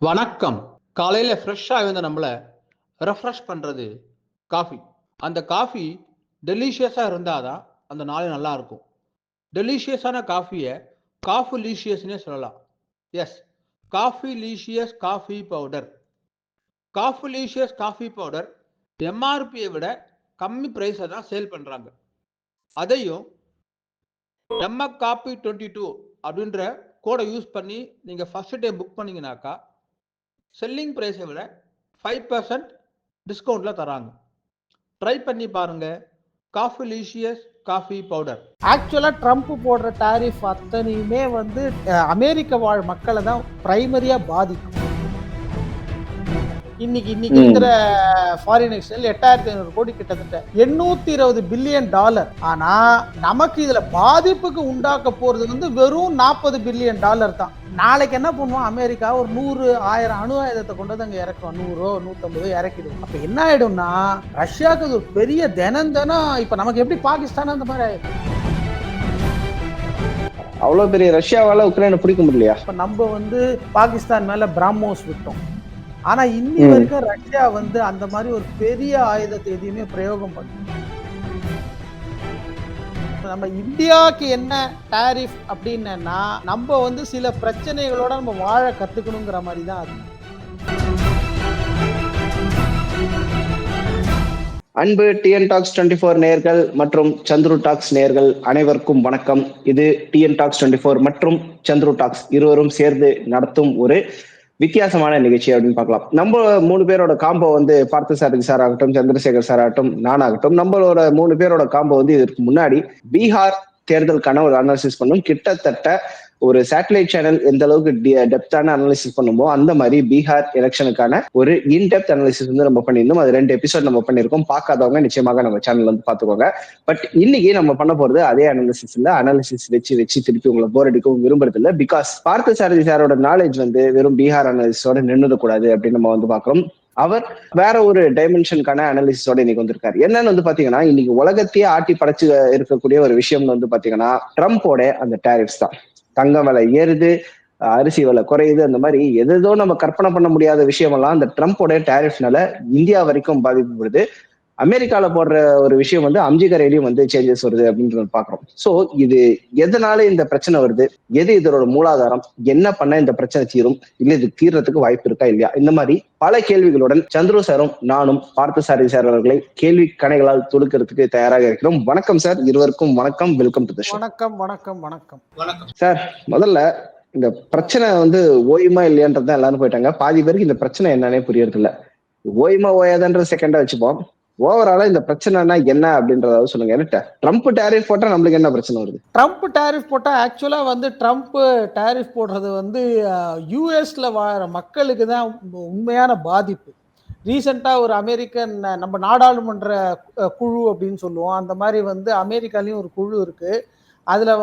வணக்கம். காலையில ஃப்ரெஷ்ஷா எழுந்த நம்மள ரெஃப்ரெஷ் பண்றது காஃபி. அந்த காஃபி டெலிஷியஸா இருந்தாதான் அந்த நாளே நல்லா இருக்கும். டெலிஷியஸான காஃபிய காஃபிலீஷியஸ்னே சொல்லலாம். Yes, Coffeelicious coffee powder. Coffeelicious coffee powder எம்ஆர்பியை விட கம்மி பிரைஸை தான் சேல் பண்றாங்க. அதையும் எம்எக் காபி 22 அப்படின்ற கோடை யூஸ் பண்ணி நீங்க ஃபர்ஸ்ட் டே புக் பண்ணீங்கன்னாக்கா செல்லிங் பிரைஸை விட 5% டிஸ்கவுண்ட்ல தராங்க. ட்ரை பண்ணி பாருங்க. காஃபிலீஷியஸ் காஃபி பவுடர். ஆக்சுவலா ட்ரம்ப் போடுற டாரிஃப் அத்தனையுமே அமெரிக்க வாழ் மக்களை தான் பிரைமரியா பாதிக்கும். இன்னைக்கு இருக்கிற ஃபாரின் எக்ஸ்சேஞ்ச் 8500 கோடி, கிட்டத்தட்ட $820 பில்லியன். ஆனா நமக்கு இதுல பாதிப்புக்கு உண்டாக்க போறது வெறும் $40 பில்லியன் தான். நாளைக்கு என்ன பண்ணுவோம், அமெரிக்கா ஒரு 100,000 அணு ஆயுதத்தை கொண்டு வந்து அங்க இறக்கும். 100 150 இறக்கிடும். அப்ப என்ன ஆயிடும்னா ரஷ்யாவுக்கு ஒரு பெரிய தினம் இப்ப நமக்கு எப்படி பாகிஸ்தான் அந்த மாதிரி ஆயிடும். அவ்வளவு பெரிய ரஷ்யாவால உக்ரைனை பிடிக்க முடியலையா? இப்ப நம்ம பாகிஸ்தான் மேல பிராமோஸ் விட்டோம். ஆனா இன்னி வரைக்கும் ரஷ்யா அந்த மாதிரி ஒரு பெரிய ஆயுதத்தை எதையுமே பிரயோகம் பண்ண. நம்ம இந்தியாவுக்கு என்ன டாரிஃப் அப்படின்னா நம்ம சில பிரச்சனைகளோட நம்ம வாழ கத்துக்கணுங்கிற மாதிரி தான் அது. அன்பு டிஎன் டாக்ஸ் 24 நேயர்கள் மற்றும் சந்துரு டாக்ஸ் நேயர்கள் அனைவருக்கும் வணக்கம். இது டிஎன் டாக்ஸ் 24 மற்றும் சந்துரு டாக்ஸ் இருவரும் சேர்ந்து நடத்தும் ஒரு வித்தியாசமான நிகழ்ச்சி அப்படின்னு பார்க்கலாம். நம்ம 3 பேரோட காம்போ பார்த்தசாரதி சார் ஆகட்டும், சந்திரசேகர் சார் ஆகட்டும், நானாகட்டும், நம்மளோட 3 பேரோட காம்போ இதற்கு முன்னாடி பீகார் தேர்தலுக்கான ஒரு அனாலிசிஸ் பண்ணும். கிட்டத்தட்ட ஒரு சேட்டலைட் சேனல் எந்த அளவுக்கு டெப்தான அனாலிசிஸ் பண்ணுமோ அந்த மாதிரி பீகார் எலெக்ஷனுக்கான ஒரு இன்டெப்த் அனாலிசிஸ் நம்ம பண்ணியிருந்தோம். அது 2 எபிசோட் நம்ம பண்ணியிருக்கோம். பார்க்காதவங்க நிச்சயமாக நம்ம சேனல் பாத்துக்கோங்க. பட் இன்னைக்கு நம்ம பண்ண போறது அதே அனாலிசிஸ் இல்ல. அனாலிசிஸ் வச்சு திருப்பி உங்களை போர் அடிக்கவும் விரும்புறது இல்லை. பிகாஸ் பார்த்தசாரதி சாரோட நாலேஜ் வெறும் பீகார் அனாலிசிஸோட நின்றுடக்கூடாது அப்படின்னு நம்ம பாக்குறோம். அவர் வேற ஒரு டைமென்ஷனுக்கான அனாலிசிஸோட இன்னைக்கு வந்திருக்காரு. என்னன்னு பாத்தீங்கன்னா, இன்னைக்கு உலகத்தையே ஆட்டி படைச்சு இருக்கக்கூடிய ஒரு விஷயம் பாத்தீங்கன்னா ட்ரம்போட அந்த டாரிஃப்ஸ் தான். தங்கம் விலை ஏறுது, அரிசி விலை குறையுது, அந்த மாதிரி எதோ நம்ம கற்பனை பண்ண முடியாத விஷயமெல்லாம் அந்த ட்ரம்போட டாரிஃப்னால இந்தியா வரைக்கும் பாதிக்கப்படுது. அமெரிக்கால போடுற ஒரு விஷயம் அம்ஜிகரையிலையும் சேஞ்சஸ் வருது அப்படின்றது பாக்குறோம். சோ இது எதனால இந்த பிரச்சனை வருது, எது இதோட மூலாதாரம், என்ன பண்ண இந்த பிரச்சனை தீரும், இல்ல இது தீர்றதுக்கு வாய்ப்பு இருக்கா இல்லையா, இந்த மாதிரி பல கேள்விகளுடன் சந்துரு சாரும் நானும் பார்த்தசாரதி சார் அவர்களை கேள்வி கணைகளால் துடுக்கிறதுக்கு தயாராக இருக்கிறோம். வணக்கம் சார், இருவருக்கும் வணக்கம். Welcome to the show. வணக்கம் வணக்கம் வணக்கம் வணக்கம் சார். முதல்ல இந்த பிரச்சனை ஓயுமா இல்லையன்றதான் எல்லாரும் போயிட்டாங்க. பாதி பேருக்கு இந்த பிரச்சனை என்னன்னே புரியறது இல்ல. ஓயுமா ஓயாதன்ற செகண்டா வச்சுப்போம். ஓவராலா இந்த பிரச்சனைனா என்ன அப்படின்றத சொல்லுங்க. என்ன ட்ரம்ப் டாரிஃப் போட்டா நம்மளுக்கு என்ன பிரச்சனை வருது? ட்ரம்ப் டாரிஃப் போட்டா ஆக்சுவலா ட்ரம்ப் டாரிஃப் போடுறது யூஎஸ்ல வாழற மக்களுக்கு தான் உண்மையான பாதிப்பு. ரீசெண்டா ஒரு அமெரிக்கன் நம்ம நாடாளுமன்ற குழு அப்படின்னு சொல்லுவோம், அந்த மாதிரி அமெரிக்காலையும் ஒரு குழு இருக்கு. அதுல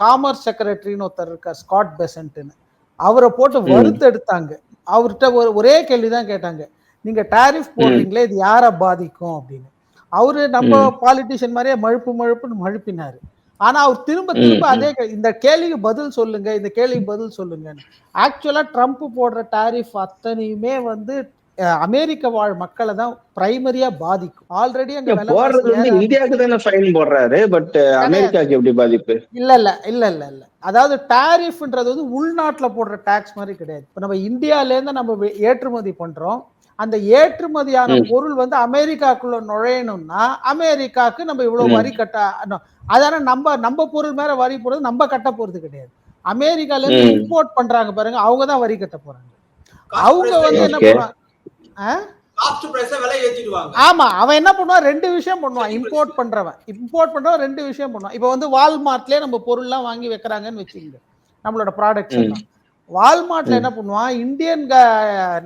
காமர்ஸ் செக்ரட்டரின்னு ஒருத்தர் இருக்கார், ஸ்காட் பெசன்ட்னு. அவரை போட்டு வறுத்து எடுத்தாங்க. அவர்கிட்ட ஒரே கேள்விதான் கேட்டாங்க, நீங்க டாரிஃப் போடுறீங்களே இது யாரை பாதிக்கும் அப்படின்னு. அவரு நம்ம பாலிட்டிஷியன் மாதிரியே மழுப்புன்னு மழுப்பினாரு. ஆனா அவர் திரும்ப அதே இந்த கேள்விக்கு பதில் சொல்லுங்க, இந்த கேள்விக்கு பதில் சொல்லுங்க. ஆக்சுவலா ட்ரம்ப் போடுற டாரிஃப் அத்தனையுமே அமெரிக்க வாழ் மக்களை தான் பிரைமரியா பாதிக்கும். ஆல்ரெடி அங்க இந்தியாவுக்கு தானே ஃபைன் போடுறாரு, பட் அமெரிக்காக்கு எப்படி பாதிப்பு? இல்ல. அதாவது டாரிஃப்ன்றது உள்நாட்டுல போடுற டாக்ஸ் மாதிரி கிடையாது. இப்ப நம்ம இந்தியால இருந்து நம்ம ஏற்றுமதி பண்றோம். அந்த ஏற்றுமதியான பொருள் அமெரிக்காக்குள்ள நுழையணும்னா அமெரிக்காக்கு நம்ம இவ்வளவு வரி கட்ட, அதான நம்ம பொருள் மேல வரி போடுறது நம்ம கட்ட போறது கிடையாது. அமெரிக்கால இருந்து இம்போர்ட் பண்றாங்க பாருங்க, அவங்கதான் வரி கட்ட போறாங்க. அவங்க என்ன பண்ணுவாங்க, ஆமா அவன் என்ன பண்ணுவான், 2 விஷயம் பண்ணுவான். இம்போர்ட் பண்றவன் 2 விஷயம் பண்ணுவான். இப்ப வால்மார்ட்லயே நம்ம பொருள் எல்லாம் வாங்கி வைக்கிறாங்கன்னு வச்சுக்கோங்க, நம்மளோட ப்ராடக்ட்ஸ் எல்லாம். வால்மார்ட்ல என்ன பண்ணுவான், இந்தியன்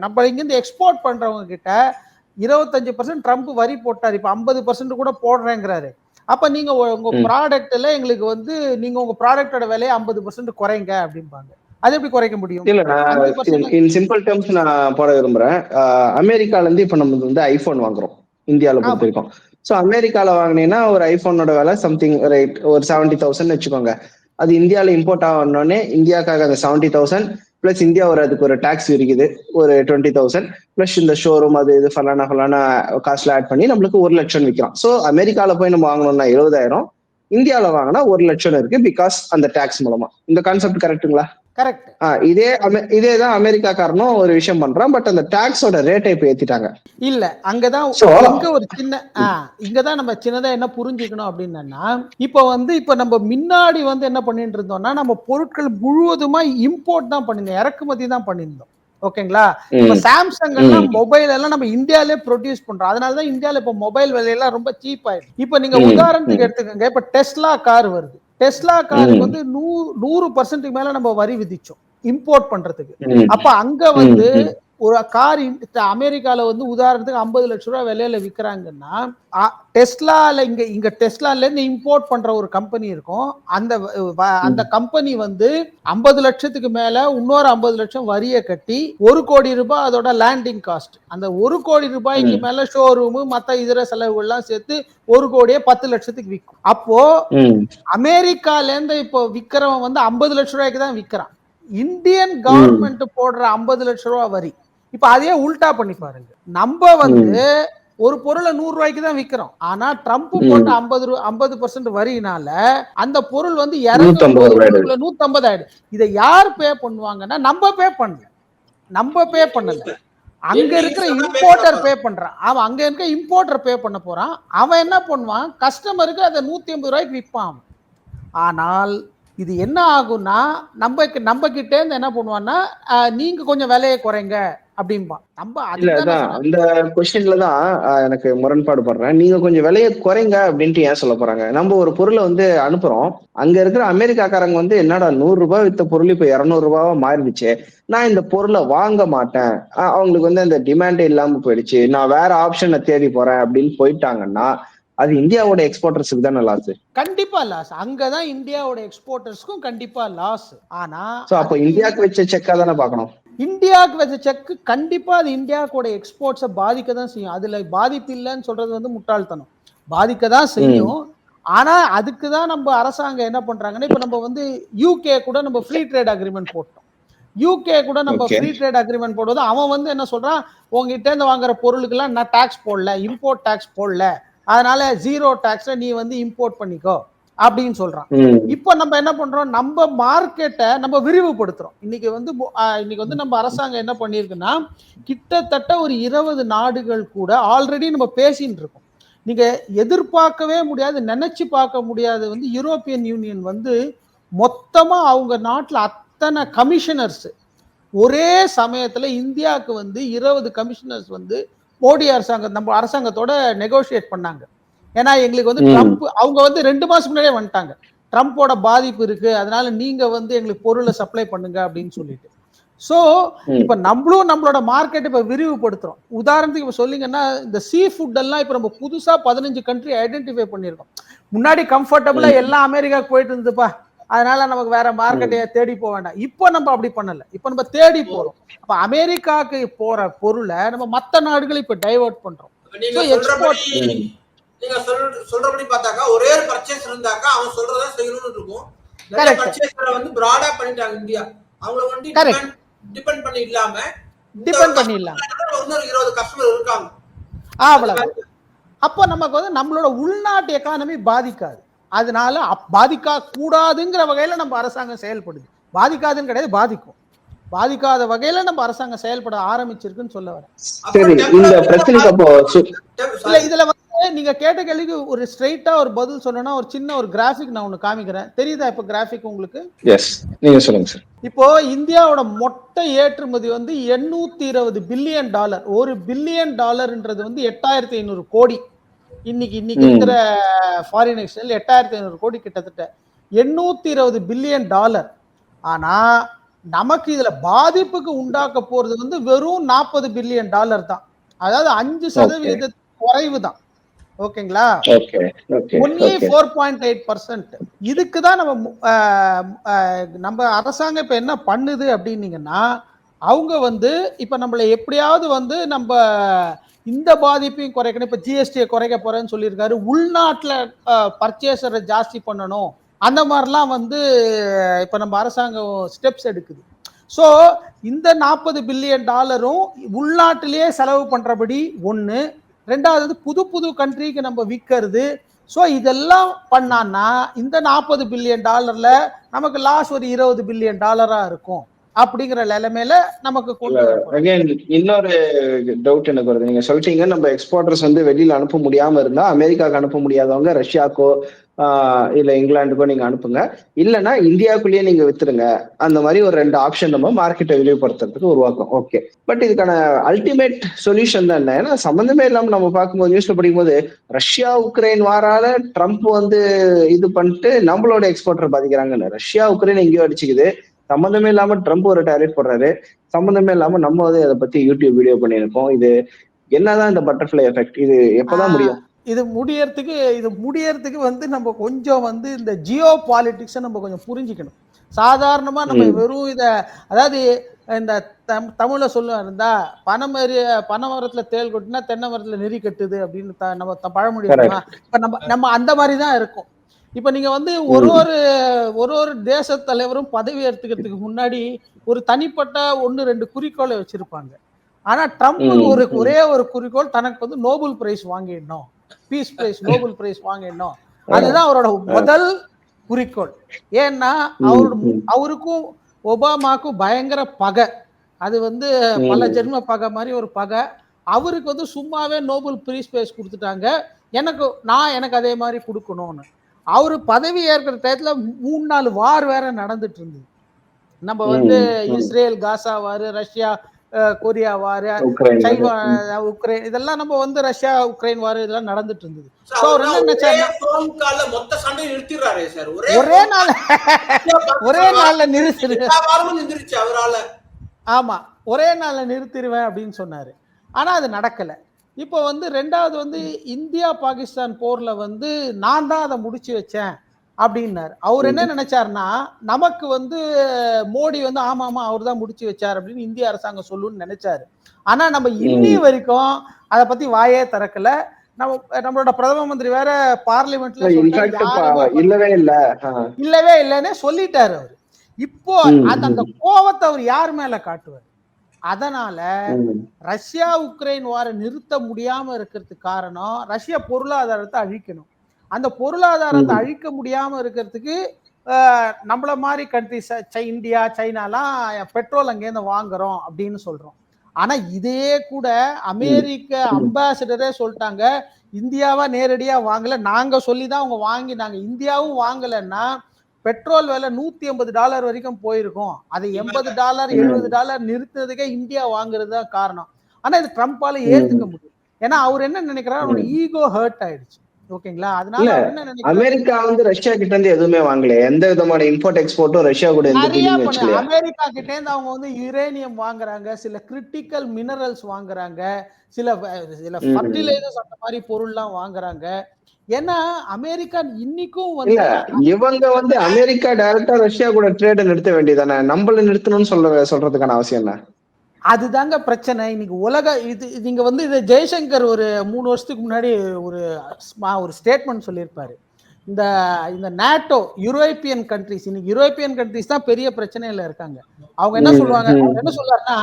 நம்ம இங்கிருந்து எக்ஸ்போர்ட் பண்றவங்க கிட்ட 25% ட்ரம்ப் வரி போட்டாரு, இப்ப 50% கூட போடுறேங்கிறாரு. அப்ப நீங்க உங்க ப்ராடக்ட்ல எங்களுக்கு நீங்க உங்க ப்ராடக்டோட விலையை 50% குறைங்க அப்படிம்பாங்க. அது எப்படி குறைக்க முடியும்? இல்ல, நான் இன் சிம்பிள் டெர்ம்ஸ் நான் போட விரும்புறேன். அமெரிக்கால இருந்து இப்ப நம்ம ஐபோன் வாங்குறோம் இந்தியாவில பொறுத்த வரைக்கும். சோ அமெரிக்கால வாங்கினீங்கன்னா ஒரு ஐபோனோட விலை சம்திங் ரைட் ஒரு 70,000 வச்சுக்கோங்க. அது இந்தியாவில இம்போர்ட் ஆகணும்னே இந்தியாவுக்காக அந்த 70,000 பிளஸ் இந்தியா அதுக்கு ஒரு டாக்ஸ் இருக்குது ஒரு 20,000 பிளஸ் இந்த ஷோரூம் அது இது ஃபலானா காசுல ஆட் பண்ணி நம்மளுக்கு 1 லட்சம் விற்கிறோம். ஸோ அமெரிக்கால போய் நம்ம வாங்கணும்னா 70,000, இந்தியாவில வாங்கினா 1 லட்சம் இருக்கு பிகாஸ் அந்த டாக்ஸ் மூலமா. இந்த கான்செப்ட் கரெக்ட்டுங்களா? கரெக்ட். இதேதான் அமெரிக்காக்காரனும் ஒரு விஷயம் பண்றான். பட் அந்த டாக்ஸோட ரேட்டை இப்ப ஏத்திட்டாங்க. இல்ல அங்கதான் இங்க ஒரு சின்ன இங்கதான் நம்ம சின்னதா என்ன புரிஞ்சுக்கணும் அப்படின்னா, இப்ப நம்ம முன்னாடி என்ன பண்ணிட்டு இருந்தோம்னா, நம்ம பொருட்கள் முழுவதுமா இம்போர்ட் தான் பண்ணிருந்தோம், இறக்குமதி தான் பண்ணிருந்தோம். ஓகேங்களா? இப்ப சாம்சங் எல்லாம் மொபைல் எல்லாம் நம்ம இந்தியாலே ப்ரொடியூஸ் பண்றோம். அதனாலதான் இந்தியால இப்ப மொபைல் விலையெல்லாம் ரொம்ப சீப் ஆயிடுச்சு. இப்ப நீங்க உதாரணத்துக்கு எடுத்துக்கோங்க, இப்ப டெஸ்லா கார் வருது. டெஸ்லா காருக்கு 100% மேல நம்ம வரி விதிச்சோம் இம்போர்ட் பண்றதுக்கு. அப்ப அங்க ஒரு கார் அமெரிக்கால உதாரணத்துக்கு 50 லட்சம் ரூபாய் விலையில விற்கிறாங்கன்னா, டெஸ்லால இங்க டெஸ்லால இருந்து இம்போர்ட் பண்ற ஒரு கம்பெனி இருக்கும். அந்த கம்பெனி 50 லட்சத்துக்கு மேல இன்னொரு 50 லட்சம் வரியை கட்டி 1 கோடி ரூபாய் அதோட லேண்டிங் காஸ்ட். அந்த 1 கோடி ரூபாய்க்கு மேல ஷோரூம் மத்த இதர செலவுகள்லாம் சேர்த்து 1 கோடியே 10 லட்சத்துக்கு விற்கும். அப்போ அமெரிக்கால இருந்து இப்போ விற்கிறவன் 50 லட்சம் ரூபாய்க்கு தான் விற்கிறான். இந்தியன் கவர்மெண்ட் போடுற 50 லட்சம் ரூபாய் வரி. இப்ப அதே உல்டா பண்ணி பாருங்க. நம்ம ஒரு பொருளை 100 ரூபாய்க்கு தான் விற்கிறோம். ஆனா ட்ரம்ப் போட்ட 50% வரியினால அந்த பொருள் 150 ஆயிடுது. இதை யார் பே பண்ணுவாங்கன்னா நம்ம பே பண்ணல. அங்க இருக்கிற இம்போர்ட்டர் பே பண்றான். அவன் அங்க இருக்க இம்போர்ட்டர் பே பண்ண போறான். அவன் என்ன பண்ணுவான், கஸ்டமருக்கு அதை 150 ரூபாய்க்கு விற்பான். ஆனால் இது என்ன ஆகும்னா, நம்ம கிட்ட இருந்து என்ன பண்ணுவான்னா, நீங்க கொஞ்சம் விலையை குறைங்க அப்படின்பா. அந்த கொஸ்டின்ல தான் எனக்கு முரண்பாடு படுறேன். நீங்க கொஞ்சம் விலையை குறைங்க அப்படின்ட்டு ஏன் சொல்ல போறாங்க? நம்ம ஒரு பொருளை அனுப்புறோம், அங்க இருக்கிற அமெரிக்காக்காரங்க என்னடா 100 ரூபாய் வித்த பொருள் இப்ப 200 ரூபாவா மாறிடுச்சு, நான் இந்த பொருளை வாங்க மாட்டேன், அவங்களுக்கு அந்த டிமாண்டே இல்லாம போயிடுச்சு, நான் வேற ஆப்ஷனை தேடி போறேன் அப்படின்னு போயிட்டாங்கன்னா, அது இந்தியாவோட எக்ஸ்போர்ட்டர்ஸ்க்கு தானே லாஸ். கண்டிப்பா லாஸ். அங்கதான் இந்தியாவோட எக்ஸ்போர்ட்டர்ஸ்க்கும் கண்டிப்பா லாஸ். ஆனா அப்ப இந்தியாவுக்கு வச்ச செக்கா தானே பார்க்கணும். இந்தியாவுக்கு வச்ச செக் கண்டிப்பா அது இந்தியாவோட எக்ஸ்போர்ட்ஸை பாதிக்க தான் செய்யும். அதுல பாதிப்பு இல்லைன்னு சொல்றது முட்டாள்தனம். பாதிக்க தான் செய்யும். ஆனா அதுக்கு தான் நம்ம அரசாங்கம் என்ன பண்றாங்கன்னா, இப்ப நம்ம யூகே கூட நம்ம ஃப்ரீ ட்ரேட் அக்ரிமெண்ட் போட்டோம். யூகே கூட நம்ம ஃப்ரீ ட்ரேட் அக்ரிமெண்ட் போடுவது, அவன் என்ன சொல்றான், உங்ககிட்ட இருந்து வாங்குற பொருளுக்கெல்லாம் நான் டாக்ஸ் போடல, இம்போர்ட் டாக்ஸ் போடல, அதனால 0 டாக்ஸ்ல நீ இம்போர்ட் பண்ணிக்கோ அப்படின்னு சொல்றான். இப்ப நம்ம என்ன பண்றோம், நம்ம மார்க்கெட்டை நம்ம விரிவுபடுத்துறோம். இன்னைக்கு நம்ம அரசாங்கம் என்ன பண்ணிருக்குன்னா, கிட்டத்தட்ட ஒரு 20 நாடுகள் கூட ஆல்ரெடி நம்ம பேசிட்டு இருக்கோம். நீங்க எதிர்பார்க்கவே முடியாது, நினைச்சு பார்க்க முடியாது. யூரோப்பியன் யூனியன் மொத்தமா அவங்க நாட்டுல அத்தனை கமிஷனர்ஸ் ஒரே சமயத்துல இந்தியாவுக்கு 20 கமிஷனர்ஸ் மோடி அரசாங்கம் நம்ம அரசாங்கத்தோட நெகோசியேட் பண்ணாங்க. ஏன்னா எங்களுக்கு ட்ரம்ப் அவங்க 2 மாசம் முன்னாடியே வந்துட்டாங்க, ட்ரம்போட பாதிப்பு இருக்கு, அதனால நீங்க எங்களுக்கு பொருளை சப்ளை பண்ணுங்க அப்படின்னு சொல்லிட்டு. சோ இப்ப நம்மளும் நம்மளோட மார்க்கெட் இப்ப விரிவுபடுத்துறோம். உதாரணத்துக்கு இப்ப சொல்லிங்கன்னா, இந்த சீ ஃபுட் எல்லாம் இப்ப நம்ம புதுசா 15 கண்ட்ரி ஐடென்டிஃபை பண்ணிருக்கோம். முன்னாடி கம்ஃபர்டபுளா எல்லாம் அமெரிக்காவுக்கு போயிட்டு இருந்துப்பா, அதனால நமக்கு வேற மார்க்கெட்டையே தேடி போக வேண்டாம். இப்ப நம்ம அப்படி பண்ணல, இப்ப நம்ம தேடி போறோம். அப்ப அமெரிக்காவுக்கு போற பொருளை நம்ம மத்த நாடுகளை இப்ப டைவர்ட் பண்றோம். நீங்க சொல்றபடி பார்த்தாக்கா ஒரே ஒரு பர்ச்சேஸ் இருந்தாக்கா அவன் சொல்றத செய்யணும்னு இருக்கும். நிறைய பர்ச்சேஸரை பிராடா பண்ணிட்டாங்க இந்தியா. அவங்கள டிபெண்ட் பண்ணி இல்லாம இன்னொரு 20 கஸ்டமர் இருக்காங்க. அவ்வளவு. அப்ப நமக்கு நம்மளோட உள்நாட்டு எக்கானமி பாதிக்காது. அதனால பாதிக்க கூடாதுங்கிற வகையில நம்ம அரசாங்கம் செயல்படுது. பாதிக்காதுன்னு கிடையாது, பாதிக்கும். பாதிக்காத வகையில நம்ம அரசாங்கம் செயல்பட ஆரம்பிச்சிருக்குன்னு சொல்ல வரேன். இதுல நீங்க கேட்ட கேள்விக்கு ஒரு ஸ்ட்ரைட்டா ஒரு பதில் சொல்லணும்னா, ஒரு சின்ன ஒரு கிராஃபிக் நான் ஒன்னு காமிக்கிறேன். தெரியுதா இப்ப கிராஃபிக் உங்களுக்கு? எஸ், நீங்க சொல்லுங்க சார். இப்போ இந்தியாவோட மொத்த ஏற்றுமதி $820 பில்லியன். $1 பில்லியன் 8500 கோடி. இன்னைக்கு இருக்கிற ஃபாரின் எக்ஸ்சேஞ்ச் 8500 கோடி, கிட்டத்தட்ட $820 பில்லியன். ஆனா நமக்கு இதுல பாதிப்புக்கு உண்டாக்க போறது வெறும் $40 பில்லியன் தான். அதாவது 5% குறைவு தான். ஓகேங்களா? ஒன்லி 4.8%. இதுக்கு தான் நம்ம அரசாங்கம் இப்ப என்ன பண்ணுது அப்படின்னீங்கன்னா, அவங்க இப்ப நம்மள எப்படியாவது நம்ம இந்த பாதிப்பையும் குறைக்கணும். இப்ப ஜிஎஸ்டியை குறைக்க போறேன்னு சொல்லியிருக்காரு. உள்நாட்டுல பர்ச்சேசரை ஜாஸ்தி பண்ணணும், அந்த மாதிரிலாம் இப்ப நம்ம அரசாங்கம் ஸ்டெப்ஸ் எடுக்குது. ஸோ இந்த $40 பில்லியன் உள்நாட்டிலேயே செலவு பண்றபடி ஒன்று, ரெண்டாவது புது புது கண்ட்ரிக்கு நம்ம விற்கிறது. ஸோ இதெல்லாம் பண்ணான்னா இந்த $40 பில்லியன் நமக்கு லாஸ் ஒரு $20 பில்லியன் இருக்கும் அப்படிங்கிற நிலைமையில நமக்கு கொண்டு இன்னொரு டவுட் எனக்கு வருது. நீங்க சொல்லிட்டீங்க நம்ம எக்ஸ்போர்ட்டர்ஸ் வந்து வெளியில அனுப்ப முடியாம இருந்தா அமெரிக்காவுக்கு அனுப்ப முடியாதவங்க ரஷ்யாக்கோ இல்ல இங்கிலாந்துக்கோ நீங்க அனுப்புங்க, இல்லைன்னா இந்தியாவுக்குள்ளேயே நீங்க வித்துருங்க. அந்த மாதிரி ஒரு 2 ஆப்ஷன் நம்ம மார்க்கெட்டை விரிவுபடுத்துறதுக்கு உருவாக்கும். ஓகே, பட் இதுக்கான அல்டிமேட் சொல்யூஷன் தான் என்ன? ஏன்னா சம்பந்தமே இல்லாம நம்ம பார்க்கும்போது நியூஸ்ல படிக்கும்போது ரஷ்யா உக்ரைன் வாரால ட்ரம்ப் வந்து இது பண்ணிட்டு நம்மளோட எக்ஸ்போர்ட்டர் பாதிக்கிறாங்கன்னு. ரஷ்யா உக்ரைன் எங்கேயோ அடிச்சுக்குது, சம்பந்தமே இல்லாம ட்ரம்ப் ஒரு டாரிஃப் போடுறாரு, சம்பந்தமே இல்லாம நம்ம வந்து அதை பத்தி யூடியூப் வீடியோ பண்ணியிருக்கோம். இது என்னதான் இந்த பட்டர்ஃபிளை எஃபெக்ட்? இது எப்பதான் முடியும்? இது முடியறதுக்கு வந்து நம்ம கொஞ்சம் வந்து இந்த ஜியோ பாலிட்டிக்ஸை நம்ம கொஞ்சம் புரிஞ்சுக்கணும். சாதாரணமா நம்ம வெறும் இதை, அதாவது இந்த தமிழ்ல சொல்ல இருந்தா பனை மரத்துல தேள் கொட்டினா தென்னை மரத்துல நெறி கட்டுது அப்படின்னு நம்ம பழமொழி இருக்குமா? இப்ப நம்ம அந்த மாதிரி தான் இருக்கும். இப்ப நீங்க வந்து ஒரு தேச தலைவரும் பதவி ஏற்றுக்கிறதுக்கு முன்னாடி ஒரு தனிப்பட்ட 1-2 குறிக்கோளை வச்சிருப்பாங்க. ஆனா ட்ரம்ப் ஒரே ஒரு குறிக்கோள், தனக்கு வந்து நோபல் பிரைஸ் வாங்கிடணும், பீஸ் பிரைஸ், நோபல் பிரைஸ் வாங்கிடணும். அதுதான் அவரோட முதல் குறிக்கோள். ஏன்னா அவருக்கும் ஒபாமாக்கும் பயங்கர பகை. அது வந்து பல ஜென்ம பகை மாதிரி ஒரு பகை. அவருக்கு வந்து சும்மாவே நோபல் பீஸ் பிரைஸ் கொடுத்துட்டாங்க, எனக்கு அதே மாதிரி கொடுக்கணும்னு. அவரு பதவி ஏற்கிற டயத்துல 3-4 வார் வேற நடந்துட்டு இருந்தது. நம்ம வந்து இஸ்ரேல் காசா வார், ரஷ்யா கொரியா வார், உக்ரைன், இதெல்லாம் நம்ம வந்து ரஷ்யா உக்ரைன் வார் இதெல்லாம் நடந்துட்டு இருந்தது. ஒரே நாள்ல நிறுத்திடுவேன் அப்படின்னு சொன்னாரு. ஆனா அது நடக்கல. இப்போ வந்து ரெண்டாவது வந்து இந்தியா பாகிஸ்தான் போர்ல வந்து நான் தான் அதை முடிச்சு வச்சேன் அப்படின்னாரு. அவர் என்ன நினைச்சாருன்னா, நமக்கு வந்து மோடி வந்து ஆமா அவர் தான் முடிச்சு வச்சார் அப்படின்னு இந்திய அரசாங்கம் சொல்லுன்னு நினைச்சாரு. ஆனா நம்ம இன்னி வரைக்கும் அதை பத்தி வாயே திறக்கல. நம்மளோட பிரதம மந்திரி வேற பார்லிமெண்ட்ல இல்லவே இல்லைன்னு சொல்லிட்டாரு அவரு. இப்போ அந்த கோவத்தை அவர் யார் மேல காட்டுவார்? அதனால ரஷ்யா உக்ரைன் வார நிறுத்த முடியாம இருக்கிறதுக்கு காரணம் ரஷ்யா பொருளாதாரத்தை அழிக்கணும். அந்த பொருளாதாரத்தை அழிக்க முடியாம இருக்கிறதுக்கு நம்மள மாதிரி கண்ட்ரிஸ், இந்தியா, சைனாலாம் பெட்ரோல் அங்கேருந்து வாங்குறோம் அப்படின்னு சொல்றோம். ஆனா இதே கூட அமெரிக்க அம்பாசிடரே சொல்லிட்டாங்க, இந்தியாவா நேரடியா வாங்கல, நாங்க சொல்லிதான் அவங்க வாங்கினாங்க. இந்தியாவும் வாங்கலன்னா பெட்ரோல் விலை $150 வரைக்கும் போயிருக்கும். அதை $80 $70 நிறுத்துறதுக்கே இந்தியா வாங்குறது தான் காரணம். ஆனா இது ட்ரம்பால ஏத்துக்க முடியும். ஏன்னா அவர் என்ன நினைக்கிறாரு, அவரோட ஈகோ ஹர்ட் ஆயிடுச்சு. ஓகேங்களா? அதனால அமெரிக்கா வந்து ரஷ்யா கிட்ட இருந்து எதுவுமே வாங்கல, எந்த விதமான இம்போர்ட் எக்ஸ்போர்ட்டும் ரஷ்யா கூட அமெரிக்கா கிட்ட இருந்து அவங்க வந்து யுரேனியம் வாங்குறாங்க, சில கிரிட்டிக்கல் மினரல்ஸ் வாங்குறாங்க, சில ஃபர்டிலைசர்ஸ் அந்த மாதிரி பொருள்லாம் வாங்குறாங்க. ஏன்னா அமெரிக்கா இன்னைக்கும் வந்து இவங்க வந்து அமெரிக்கா டைரக்டா ரஷ்யா கூட ட்ரேட நிறுத்த வேண்டியதானே, நம்மள நிறுத்தணும்னு சொல்றதுக்கான அவசியம் என்ன? அதுதாங்க பிரச்சனை இன்னைக்கு உலக. நீங்க வந்து இது ஜெய்சங்கர் ஒரு 3 வருஷத்துக்கு முன்னாடி ஒரு ஸ்டேட்மெண்ட் சொல்லியிருப்பாரு. இந்த நாட்டோ யூரோப்பியன் கண்ட்ரிஸ், இன்னைக்கு யூரோப்பியன் கண்ட்ரிஸ் தான் பெரிய பிரச்சனையில இருக்காங்க. அவங்க என்ன சொல்றாருன்னா,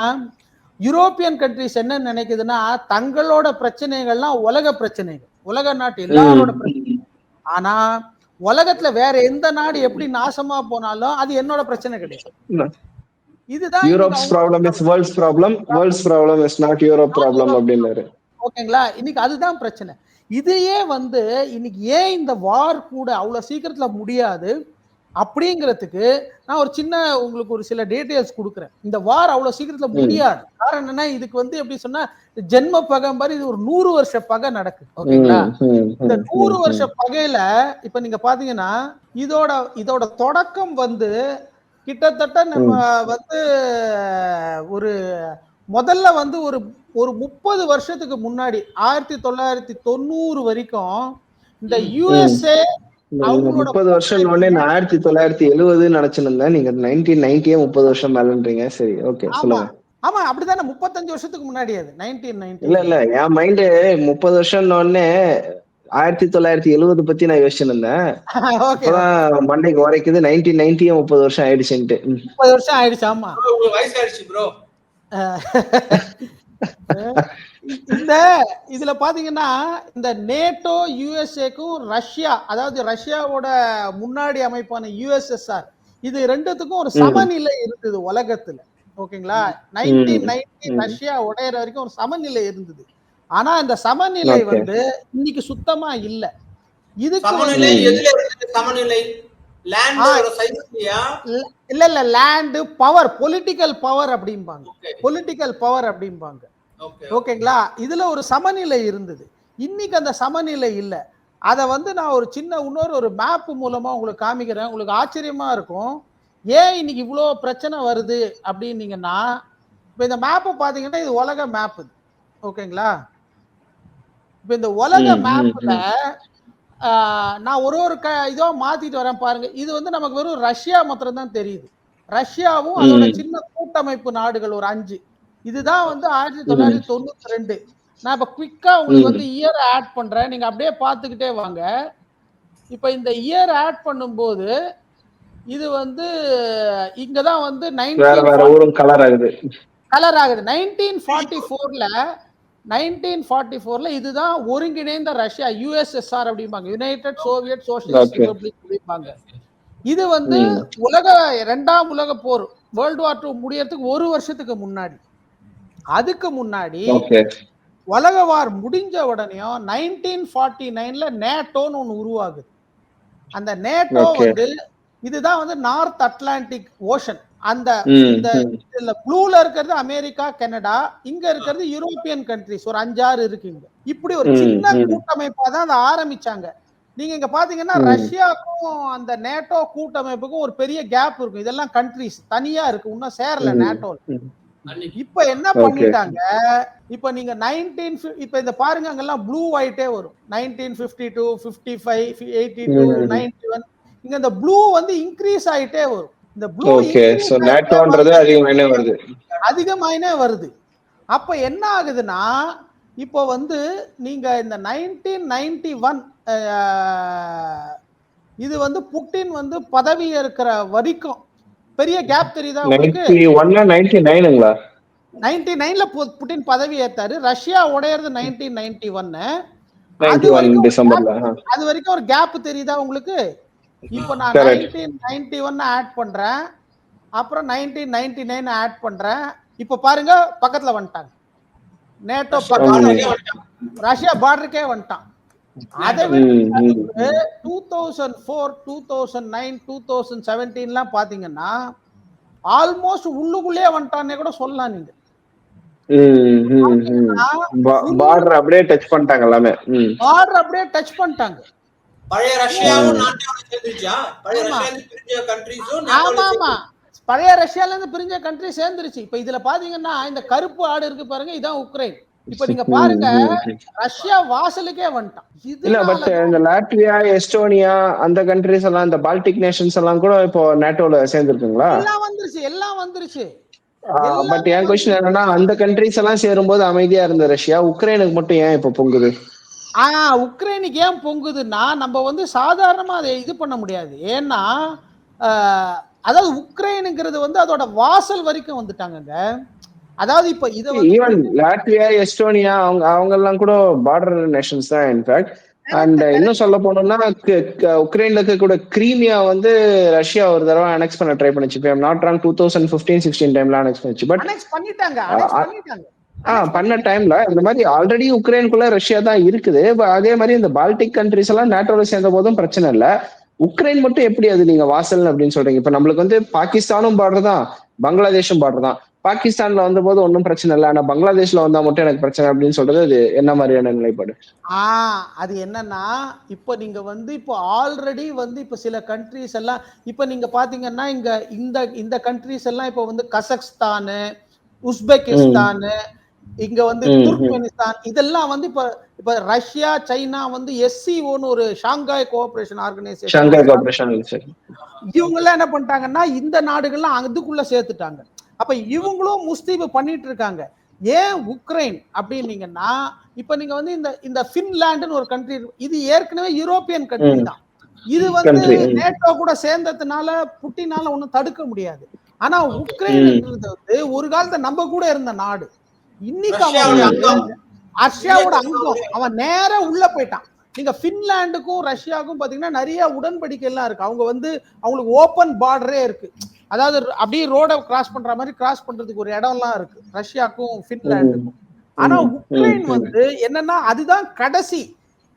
யூரோப்பியன் கண்ட்ரிஸ் என்ன நினைக்குதுன்னா, தங்களோட பிரச்சனைகள்லாம் உலக பிரச்சனைகள், உலக நாட்டு எல்லாரோட பிரச்சனை. ஆனா உலகத்துல வேற எந்த நாடு எப்படி நாசமா போனாலும் அது என்னோட பிரச்சனை கிடையாது. இதுதான் Europe's problem is world's problem, world's problem is not Europe problem அப்படின்னாரு. ஓகேங்களா? இன்னைக்கு அதுதான் பிரச்சனை. இதையே வந்து இன்னைக்கு ஏன் இந்த வார் கூட அவ்வளவு சீக்கிரத்துல முடியாது அப்படிங்கிறதுக்கு நான் ஒரு சின்ன உங்களுக்கு ஒரு சில டீடைல்ஸ் கொடுக்குறேன். இந்த வார் அவ்வளவு சீக்கிரத்துல முடியாது. காரணம் என்ன, இதுக்கு வந்து எப்படி சொன்னா ஜென்ம பகை மாதிரி இது ஒரு 100 வருஷ பகை நடக்குது. ஓகேங்களா? இந்த 100 வருஷ பகையில இப்ப நீங்க பாத்தீங்கன்னா இதோட தொடக்கம் வந்து கிட்டத்தட்ட நம்ம வந்து முதல்ல வந்து ஒரு 30 வருஷத்துக்கு முன்னாடி 1990 வரைக்கும் இந்த யுஎஸ்ஏ 30 வருஷம் 1970 நினைச்சிருந்தேன். நீங்க 1990 30 வருஷம் மேலன்றீங்க. சரி, ஓகே, சொல்லுங்க. ஆமா அப்படிதானே, 35 வருஷத்துக்கு முன்னாடி. அது 1990 இல்ல என் மைண்ட் 30 வருஷம் 1970 பத்தி நான் யோசிச்சுட்டு இருந்தேன். ஓகே இப்பதான் மண்டைக்கு உரைக்குது 1990 30 வருஷம் ஆயிடுச்சுன்ட்டு. 30 வருஷம் ஆயிடுச்சு. ஆமா, உங்களுக்கு வயசு ஆயிடுச்சு ப்ரோ. இந்த இதுல பாத்தீங்கன்னா இந்த நேட்டோ யுஎஸ்ஏக்கும் ரஷ்யா, அதாவது ரஷ்யாவோட முன்னாடி அமைப்பான யுஎஸ்எஸ்ஆர், இது ரெண்டுத்துக்கும் ஒரு சமநிலை இருந்தது உலகத்துல. ஓகேங்களா? 1990 ரஷ்யா உடையற வரைக்கும் ஒரு சமநிலை இருந்தது. ஆனா இந்த சமநிலை வந்து இன்னைக்கு சுத்தமா இல்ல. இதுக்கு சமநிலை எதுல இருக்கு? சமநிலை லேண்டோட சைஸ்லயா? இல்ல லேண்ட் பவர், பொலிட்டிக்கல் பவர் அப்படிம்பாங்க. பொலிட்டிக்கல் பவர் அப்படிம்பாங்க. ஓகேங்களா? இதுல ஒரு சமநிலை இருந்தது. இன்னைக்கு அந்த சமநிலை இல்ல. அத வந்து நான் ஒரு சின்ன ஒரு மேப் மூலமா உங்களுக்கு காமிக்கிறேன். உங்களுக்கு ஆச்சரியமா இருக்கும். ஏன் இன்னைக்கு இவ்வளோ பிரச்சனை வருது அப்படின்னீங்கன்னா, இப்ப இந்த மேப்பை பாத்தீங்கன்னா இது உலக மேப். ஓகேங்களா? இப்ப இந்த உலக மேப்ல நான் ஒரு இதோ மாத்திட்டு வரேன் பாருங்க. இது வந்து நமக்கு வெறும் ரஷ்யா மாத்திரம் தான் தெரியுது. ரஷ்யாவும் அதோட சின்ன கூட்டமைப்பு நாடுகள் ஒரு 5. இதுதான் வந்து 1992. நான் இப்ப குவிக்கா உங்களுக்கு வந்து இயர் ஆட் பண்றேன். நீங்க அப்படியே பார்த்துக்கிட்டே வாங்க. இப்ப இந்த இயர் ஆட் பண்ணும்போது இது வந்து இங்கதான் வந்து கலர் ஆகுது. 1944ல இதுதான் ஒருங்கிணைந்த ரஷ்யா, யுஎஸ்எஸ்ஆர் அப்படிம்பாங்க, யுனைடெட் சோவியட் சோஷலிஸ்ட் ரிபப்ளிக் அப்படிம்பாங்க. இது வந்து இரண்டாம் உலக போர், வேர்ல்டு வார் 2 முடியறதுக்கு ஒரு வருஷத்துக்கு முன்னாடி. அதுக்கு முன்னாடி உலக வார் முடிஞ்ச உடனேயும் 1949ல நேட்டோன்னு ஒண்ணு உருவாகுது. அந்த நேட்டோ வந்து இதுதான் வந்து நார்த் அட்லாண்டிக் ஓஷன். அந்த இந்த ப்ளூல இருக்கிறது அமெரிக்கா, கனடா, இங்க இருக்கிறது யூரோப்பியன் கண்ட்ரிஸ் ஒரு 5-6 இருக்குங்க. இப்படி ஒரு சின்ன கூட்டமைப்பா தான் அதை ஆரம்பிச்சாங்க. நீங்க இங்க பாத்தீங்கன்னா ரஷ்யாவுக்கும் அந்த நேட்டோ கூட்டமைப்புக்கும் ஒரு பெரிய கேப் இருக்கும். இதெல்லாம் கண்ட்ரிஸ் தனியா இருக்கு, இன்னும் சேரல நேட்டோல. இப்ப என்ன பண்ணிட்டாங்க, இப்ப நீங்க இப்ப இந்த பாருங்க, அங்கெல்லாம் ப்ளூ ஒயிட்டே வரும். 1952, 55, 82, 91. இங்க இந்த ப்ளூ வந்து இன்க்ரீஸ் ஆயிட்டே வரும். இந்த ப்ளூ அதிகமாயினே வருது. அப்ப என்ன ஆகுதுன்னா, இப்போ வந்து நீங்க இந்த 1991 இது வந்து புட்டின் வந்து பதவி இருக்கிற வரைக்கும் பெரிய கேப் தெரியுதா உங்களுக்கு? 99ல புட்டின் பதவி ஏத்தாரு. ரஷ்யா உடையறது 1991 டிசம்பர்ல. அது வரைக்கும் ஒரு கேப் தெரியுதா உங்களுக்கு? இப்போ நான் 1991 ஆட் பண்றேன், அப்புறம் 1999 ஆட் பண்றேன். இப்ப பாருங்க பக்கத்துல வந்துட்டாங்க. நேட்டோ ரஷ்யா பார்டருக்கே வந்துட்டான். அதை 2004, 2009, 2017 பாத்தீங்கன்னா ஆல்மோஸ்ட் உள்ளுக்குள்ளே வந்துட்டானே கூட சொல்லலாம். நீங்க பார்டர் அப்படியே டச் பண்ணிட்டாங்க. எல்லாமே பார்டர் அப்படியே டச் பண்ணிட்டாங்க. பழைய ரஷ்யாவும் நாட்டோட சேர்ந்துருச்சா? பழைய ரஷ்யால இருந்து பிரிஞ்ச கண்ட்ரீஸும் நாட்டோட ஆமா, பழைய ரஷ்யால இருந்து பிரிஞ்ச கண்ட்ரி சேர்ந்துருச்சு. இப்ப இதுல பாத்தீங்கன்னா இந்த கருப்பு ஆடு இருக்கு பாருங்க, இதான் உக்ரைன். இப்ப நீங்க பாருங்க, ரஷ்யா வாசலுக்கே வந்துட்டான். இல்ல பட் இந்த லாட்வியா, எஸ்டோனியா அந்த கண்ட்ரிஸ் எல்லாம், இந்த பால்டிக் நேஷன்ஸ் எல்லாம் கூட இப்போ நேட்டோல சேர்ந்துருக்குங்களா? எல்லாம் வந்துருச்சு. பட் என் கொஸ்டின் என்னன்னா, அந்த கண்ட்ரிஸ் எல்லாம் சேரும்போது அமைதியா இருந்த ரஷ்யா, உக்ரைனுக்கு மட்டும் ஏன் இப்ப பொங்குது? உக்ரைனுக்கு ஏன் பொங்குதுன்னா, நம்ம வந்து சாதாரணமா அதை இது பண்ண முடியாது. ஏன்னா அதாவது உக்ரைனுங்கிறது வந்து அதோட வாசல் வரைக்கும் வந்துட்டாங்க. அதாவது இப்ப இது ஈவன் லாட்வியா, எஸ்டோனியா அவங்க எல்லாம் கூட பார்டர் நேஷன்ஸ் தான் இன்ஃபேக்ட். அண்ட் இன்னும் சொல்ல போனோம்னா, உக்ரைன்ல இருக்க கூட கிரீமியா வந்து ரஷ்யா ஒரு தடவை அனெக்ஸ் பண்ண ட்ரை பண்ணிச்சு. இப்ப நாட் ராங் 2015-16 டைம்ல அனெக்ஸ் பண்ணிச்சு. பட் பண்ண டைம்ல இந்த மாதிரி ஆல்ரெடி உக்ரைனுக்குள்ள ரஷ்யா தான் இருக்குது. அதே மாதிரி இந்த பால்டிக் கண்ட்ரிஸ் எல்லாம் நேட்டோல சேர்ந்த போதும் பிரச்சனை இல்ல. உக்ரைன் மட்டும் எப்படி அது நீங்க வாசல் அப்படின்னு சொல்றீங்க? இப்ப நம்மளுக்கு வந்து பாகிஸ்தானும் பார்டர் தான், பங்களாதேஷும் பார்டர் தான். பாகிஸ்தான்ல வந்த போது ஒன்னும் பிரச்சனை இல்லை, ஆனா பங்களாதேஷ்ல வந்தா மட்டும் எனக்கு பிரச்சனை அப்படின்னு சொல்றது அது என்ன மாதிரியான நிலைப்பாடு? அது என்னன்னா, இப்ப நீங்க வந்து இப்போ ஆல்ரெடி வந்து இப்ப சில கண்ட்ரிஸ் எல்லாம் இப்ப நீங்க பாத்தீங்கன்னா இந்த கண்ட்ரிஸ் எல்லாம் இப்ப வந்து கசக்ஸ்தான், உஸ்பெகிஸ்தான், இங்க வந்து துர்க்மெனிஸ்தான், இதெல்லாம் வந்து இப்ப ரஷ்யா, சைனா வந்து SCOன்னு ஒரு ஷாங்காய் கோஆபரேஷன் ஆர்கனைசேஷன், இவங்க எல்லாம் என்ன பண்ணிட்டாங்கன்னா இந்த நாடுகள்லாம் அதுக்குள்ள சேர்த்துட்டாங்க. அப்ப இவங்களும் முஸ்தீபு பண்ணிட்டு இருக்காங்க. ஏன் உக்ரைன் அப்படின்னீங்கன்னா, இப்ப நீங்க வந்து இந்த இந்த ஃபின்லாண்டுன்னு ஒரு கண்ட்ரி, இது ஏற்கனவே யூரோப்பியன் கண்ட்ரி தான். இது வந்து நேட்டோ கூட சேர்ந்ததுனால புட்டினால ஒன்றும் தடுக்க முடியாது. ஆனா உக்ரைன்ன்றது வந்து ஒரு காலத்துல நம்ம கூட இருந்த நாடு. இன்னைக்கு அவன் ரஷ்யாவோட அங்கம், அவன் நேரா உள்ள போயிட்டான். நீங்க பின்லாண்டுக்கும் ரஷ்யாவுக்கும் பாத்தீங்கன்னா நிறைய உடன்படிக்கை எல்லாம் இருக்கு. அவங்க வந்து அவங்களுக்கு ஓப்பன் பார்டரே இருக்கு. அதாவது அப்படியே ரோட கிராஸ் பண்ற மாதிரி கிராஸ் பண்றதுக்கு ஒரு இடம் எல்லாம் இருக்கு ரஷ்யாக்கும் பின்லாண்டுக்கும். ஆனா உக்ரைன் வந்து என்னன்னா அதுதான் கடைசி.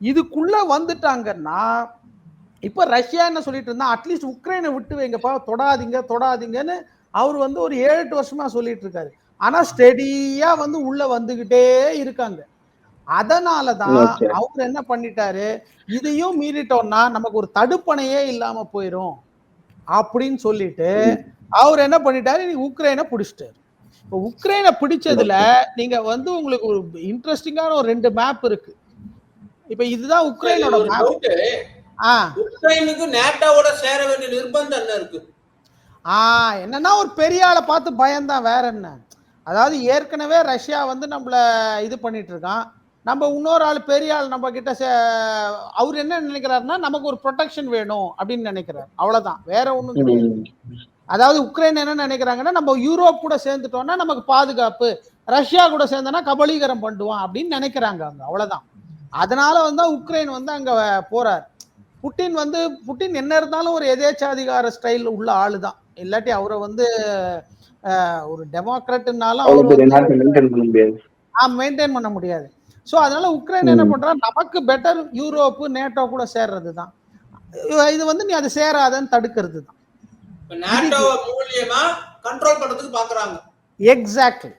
இதுக்குள்ள வந்துட்டாங்கன்னா இப்ப ரஷ்யா என்ன சொல்லிட்டு இருந்தா, அட்லீஸ்ட் உக்ரைனை விட்டு வைங்கப்பா, தொடாதீங்க தொடாதீங்கன்னு அவர் வந்து ஒரு 7-8 வருஷமா சொல்லிட்டு இருக்காரு. ஆனா ஸ்டெடியா வந்து உள்ள வந்துகிட்டே இருக்காங்க. அதனாலதான் அவர் என்ன பண்ணிட்டாரு, இதையும் மீறிட்டோம்னா நமக்கு ஒரு தடுப்பணையே இல்லாம போயிரும் அப்படின்னு சொல்லிட்டு அவர் என்ன பண்ணிட்டாரு, இன்னைக்கு உக்ரைனை பிடிச்சிட்டாரு. இப்போ உக்ரைனை பிடிச்சதுல நீங்க வந்து உங்களுக்கு ஒரு இன்ட்ரெஸ்டிங்கான ஒரு 2 மேப் இருக்கு. இப்ப இதுதான் உக்ரைனோட மேப். உக்ரைனுக்கு நேட்டோவோட சேர வேண்டிய நிர்பந்தம் என்ன இருக்கு? என்னன்னா ஒரு பெரிய ஆளை பார்த்து பயம்தான், வேற என்ன. அதாவது ஏற்கனவே ரஷ்யா வந்து நம்மள இது பண்ணிட்டு இருக்கான். நம்ம இன்னொரு ஆள் பெரிய ஆள் நம்ம கிட்ட அவர் என்ன நினைக்கிறாருன்னா நமக்கு ஒரு ப்ரொடெக்ஷன் வேணும் அப்படின்னு நினைக்கிறார். அவ்வளவுதான், வேற ஒண்ணும் கிடையாது. அதாவது உக்ரைன் என்ன நினைக்கிறாங்கன்னா, நம்ம யூரோப் கூட சேர்ந்துட்டோம்னா நமக்கு பாதுகாப்பு, ரஷ்யா கூட சேர்ந்தோம்னா கபலீகரம் பண்ணுவான் அப்படின்னு நினைக்கிறாங்க அங்க. அவ்வளவுதான். அதனால வந்து உக்ரைன் வந்து அங்க போறார். புட்டின் என்ன இருந்தாலும் ஒரு எதேச்சாதிகார ஸ்டைல் உள்ள ஆளு தான். இல்லாட்டி அவரை வந்து ஒரு டெமோக்ராட்னாலும் மெயின்டைன் பண்ண முடியாது. சோ அதனால உக்ரைன் என்ன பண்றா, நமக்கு பெட்டர் யூரோப் நேட்டோ கூட சேர்றது தான். இது வந்து நீ அது சேராதன்னு தடுக்கிறது தான். நேட்டோ மூலமா கண்ட்ரோல் பண்றதுக்கு பாக்குறாங்க. எக்ஸாக்ட்லி.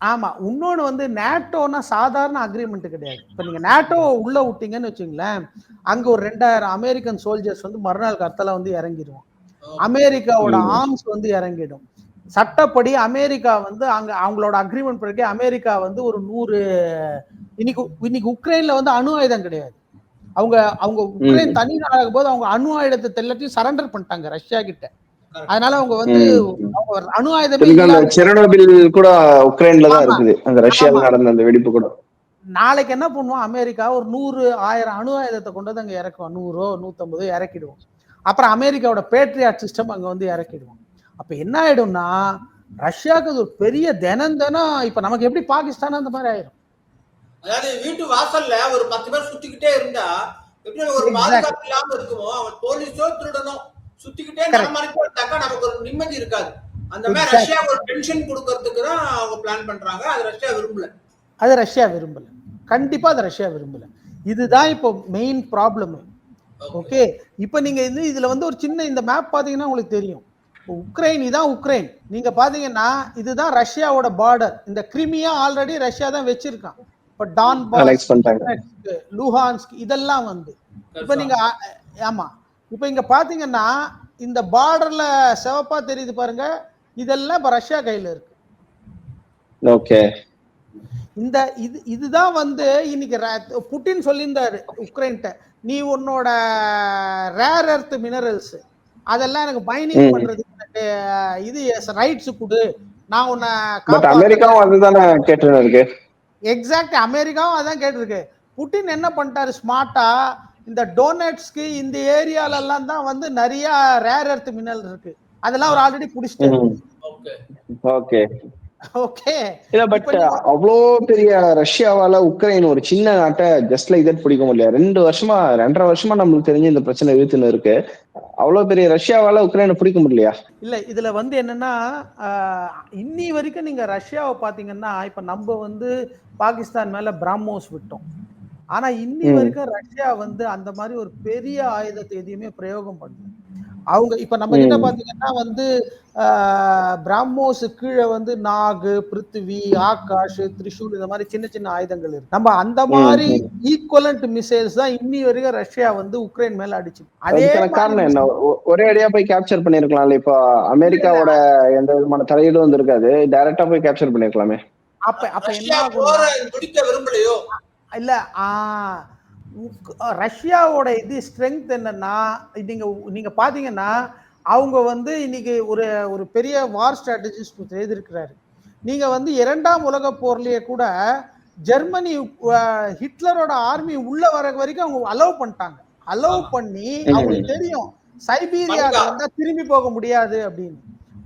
ஆமா, இன்னொன்னு வந்து நேட்டோனா சாதாரண அக்ரிமெண்ட் கிடையாது. இப்ப நீங்க நேட்டோ உள்ள விட்டீங்கன்னு வச்சுங்களேன், அங்க ஒரு 2000 அமெரிக்கன் சோல்ஜர்ஸ் வந்து மறுநாள் கர்த்தல வந்து இறங்கிடுவோம். அமெரிக்காவோட ஆர்ம்ஸ் வந்து இறங்கிடும். சட்டப்படி அமெரிக்கா வந்து அங்க அவங்களோட அக்ரிமெண்ட் படி அமெரிக்கா வந்து ஒரு 100 இன்னைக்கு உக்ரைன்ல வந்து அணு ஆயுதம் கிடையாது. அவங்க உக்ரைன் தனி நாடாகும் போது அவங்க அணு ஆயுதத்தை எல்லாத்தையும் சரண்டர் பண்ணிட்டாங்க ரஷ்யா கிட்ட. அதனால அவங்க வந்து அணு ஆயுதம் செர்னோபில் கூட உக்ரைன்ல தான் இருக்குது, அந்த ரஷ்யால நடந்த அந்த வெடிப்பு கூட. நாளைக்கு என்ன பண்ணுவோம், அமெரிக்கா ஒரு 100-1000 அணு ஆயுதத்தை கொண்டு வந்து அங்க இறக்குவோம். 100 150 இறக்கிடுவோம். அப்புறம் அமெரிக்காவோட பேட்ரியாட் சிஸ்டம் அங்க வந்து இறக்கிடுவோம். அப்ப என்ன ஆயிடும்னா ரஷ்யாவுக்கு ஒரு பெரிய தினம் இப்ப நமக்கு எப்படி பாகிஸ்தான் அந்த மாதிரி ஆயிடும். அதாவது வீட்டு வாசல்ல ஒரு 10 பேர் சுத்திக்கிட்டே இருந்தா எப்படி ஒரு பாதுகாப்பு இல்லாம இருக்குமோ, அவன் போலீஸோ திருடனோ சுத்திக்கிட்டே நமக்கு ஒரு நிம்மதி இருக்காது. அந்த மாதிரி ரஷ்யா ஒரு டென்ஷன் கொடுக்கறதுக்கு தான் அவங்க பிளான் பண்றாங்க. அது ரஷ்யா விரும்பல. கண்டிப்பா அது ரஷ்யா விரும்பல. இதுதான் இப்போ மெயின் ப்ராப்ளம். ஓகே, இப்ப நீங்க இதுல வந்து ஒரு சின்ன இந்த மேப் பாத்தீங்கன்னா உங்களுக்கு தெரியும். உக்ரைன் இதான் உக்ரைன். நீங்க பாத்தீங்கன்னா இதுதான் ரஷ்யாவோட பார்டர். இந்த கிரிமியா ஆல்ரெடி ரஷ்யா தான் வச்சிருக்கான். இப்ப டான்பாஸ், லூஹான்ஸ்க் இதெல்லாம் வந்து இப்ப நீங்க ஆமா இப்ப இங்க பாத்தீங்கன்னா இந்த பார்டர்ல சிவப்பா தெரியுது பாருங்க, இதெல்லாம் இப்ப ரஷ்யா கையில இருக்கு. ஓகே, இந்த இதுதான் வந்து இன்னைக்கு புட்டின் சொல்லியிருந்தாரு உக்ரைன்ட்ட, நீ உன்னோட ரேர் எர்த் மினரல்ஸ் அதெல்லாம் எனக்கு மைனிங் பண்றதுக்கு இது ரைட்ஸ் கொடு, நான் உன்னை அமெரிக்காவும் அதுதானே கேட்டிருக்கு. எக்ஸாக்ட், அமெரிக்காவும் அதான் கேட்டிருக்கு. புட்டின் என்ன பண்ணிட்டாரு ஸ்மார்ட்டா, இந்த டோனட்ஸ்க்கு இந்த ஏரியால எல்லாம் தான் வந்து நிறைய ரேர் எர்த் மினரல் இருக்கு, அதெல்லாம் அவர் ஆல்ரெடி புடிச்சிட்டாரு. ஓகே ஓகே, இல்ல பட் அவ்வளோ பெரிய ரஷ்யாவால உக்ரைன் ஒரு சின்ன நாட்டை ஜஸ்ட் லைக் தட் பிடிக்க முடியல. 2.5 வருஷமா நம்மளுக்கு தெரிஞ்ச இந்த பிரச்சனை இழுத்துன்னு இருக்கு. அவ்வளவு பெரிய ரஷ்யாவால உக்ரைனை பிடிக்க முடியலையா? இல்ல, இதுல வந்து என்னன்னா இன்னி வரைக்கும் நீங்க ரஷ்யாவை பாத்தீங்கன்னா, இப்ப நம்ம வந்து பாகிஸ்தான் மேல பிராமோஸ் விட்டோம். ஆனா இன்னி வரைக்கும் ரஷ்யா வந்து அந்த மாதிரி ஒரு பெரிய ஆயுதத்தை எதையுமே பிரயோகம் பண்ணல. அவங்க இப்ப நம்ம கிட்ட பாத்தீங்கன்னா வந்து பிராமோஸ் கீழே வந்து நாகு, பிருத்திவி, ஆகாஷ், திரிசூல் இந்த மாதிரி சின்ன சின்ன ஆயுதங்கள் இருக்கு. நம்ம அந்த மாதிரி ஈக்குவலன்ட் மிசைல்ஸ் தான் இன்னி வரைக்கும் ரஷ்யா வந்து உக்ரைன் மேல அடிச்சு. அதே காரணம் என்ன, ஒரே அடியா போய் கேப்சர் பண்ணிருக்கலாம்ல. இப்ப அமெரிக்காவோட எந்த விதமான தலையீடும் வந்து இருக்காது, டைரக்டா போய் கேப்சர் பண்ணிருக்கலாமே. அப்ப என்ன விரும்பலையோ இல்ல, ரஷ்யாவோட இது ஸ்ட்ரென்த் என்னன்னா, நீங்க பாத்தீங்கன்னா அவங்க வந்து இன்னைக்கு ஒரு ஒரு பெரிய வார் ஸ்ட்ராட்டஜிஸ்ட் எழுதியிருக்கிறாரு. நீங்க வந்து 2ஆம் உலக போர்லயே கூட ஜெர்மனி ஹிட்லரோட ஆர்மி உள்ள வர வரைக்கும் அவங்க அலோவ் பண்ணிட்டாங்க. அலோவ் பண்ணி அவங்களுக்கு தெரியும் சைபீரியாவுக்கு வந்தா திரும்பி போக முடியாது அப்படின்னு.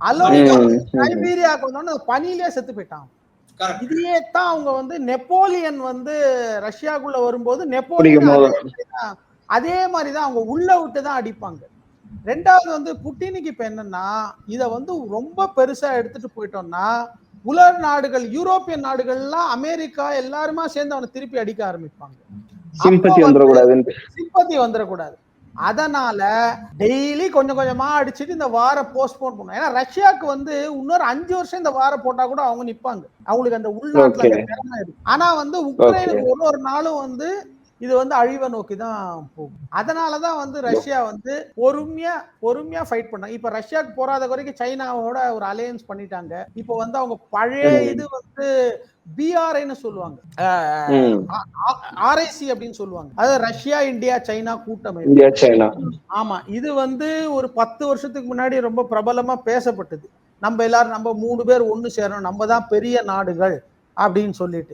அலோவ் பண்ணி சைபீரியாவுக்கு வந்தோன்னு பனியிலே செத்து போயிட்டாங்க. இதையே தான் அவங்க வந்து நெப்போலியன் வந்து ரஷ்யாக்குள்ள வரும்போது நெப்போலியன் அதே மாதிரிதான் அவங்க உள்ள விட்டு தான் அடிப்பாங்க. ரெண்டாவது வந்து புட்டினுக்கு இப்ப என்னன்னா இத வந்து ரொம்ப பெருசா எடுத்துட்டு போயிட்டோம்னா உலக நாடுகள் யூரோப்பியன் நாடுகள்லாம் அமெரிக்கா எல்லாருமா சேர்ந்து அவனை திருப்பி அடிக்க ஆரம்பிப்பாங்க. சிம்பத்தி வந்துடக்கூடாது. அதனால டெய்லி கொஞ்சம் கொஞ்சமா அடிச்சுட்டு இந்த வார போஸ்ட்போன் பண்ணும். ஏன்னா ரஷ்யாவுக்கு வந்து இன்னொரு 5 வருஷம் இந்த வாரம் போட்டா கூட அவங்க நிப்பாங்க. அவங்களுக்கு அந்த உள்நாட்டுல திறமை இருக்கு. ஆனா வந்து உக்ரைனுக்கு ஒரு நாளும் வந்து இது வந்து அழிவை நோக்கி தான் போகும். அதனாலதான் வந்து ரஷ்யா வந்து பொறுமையா ஃபைட் பண்ணாங்க. இப்ப ரஷ்யாவுக்கு போறாத வரைக்கும் சைனாவோட ஒரு அலையன்ஸ் பண்ணிட்டாங்க. இப்ப வந்து அவங்க பழைய இது வந்து பிஆர்ஐன்னு சொல்லுவாங்க, ஆர்ஐசி அப்படின்னு சொல்லுவாங்க. அதாவது ரஷ்யா இந்தியா சைனா கூட்டமைப்பு. ஆமா, இது வந்து ஒரு 10 வருஷத்துக்கு முன்னாடி ரொம்ப பிரபலமா பேசப்பட்டது. நம்ம எல்லாரும் நம்ம 3 பேர் ஒண்ணு சேரணும், நம்ம தான் பெரிய நாடுகள் அப்படின்னு சொல்லிட்டு.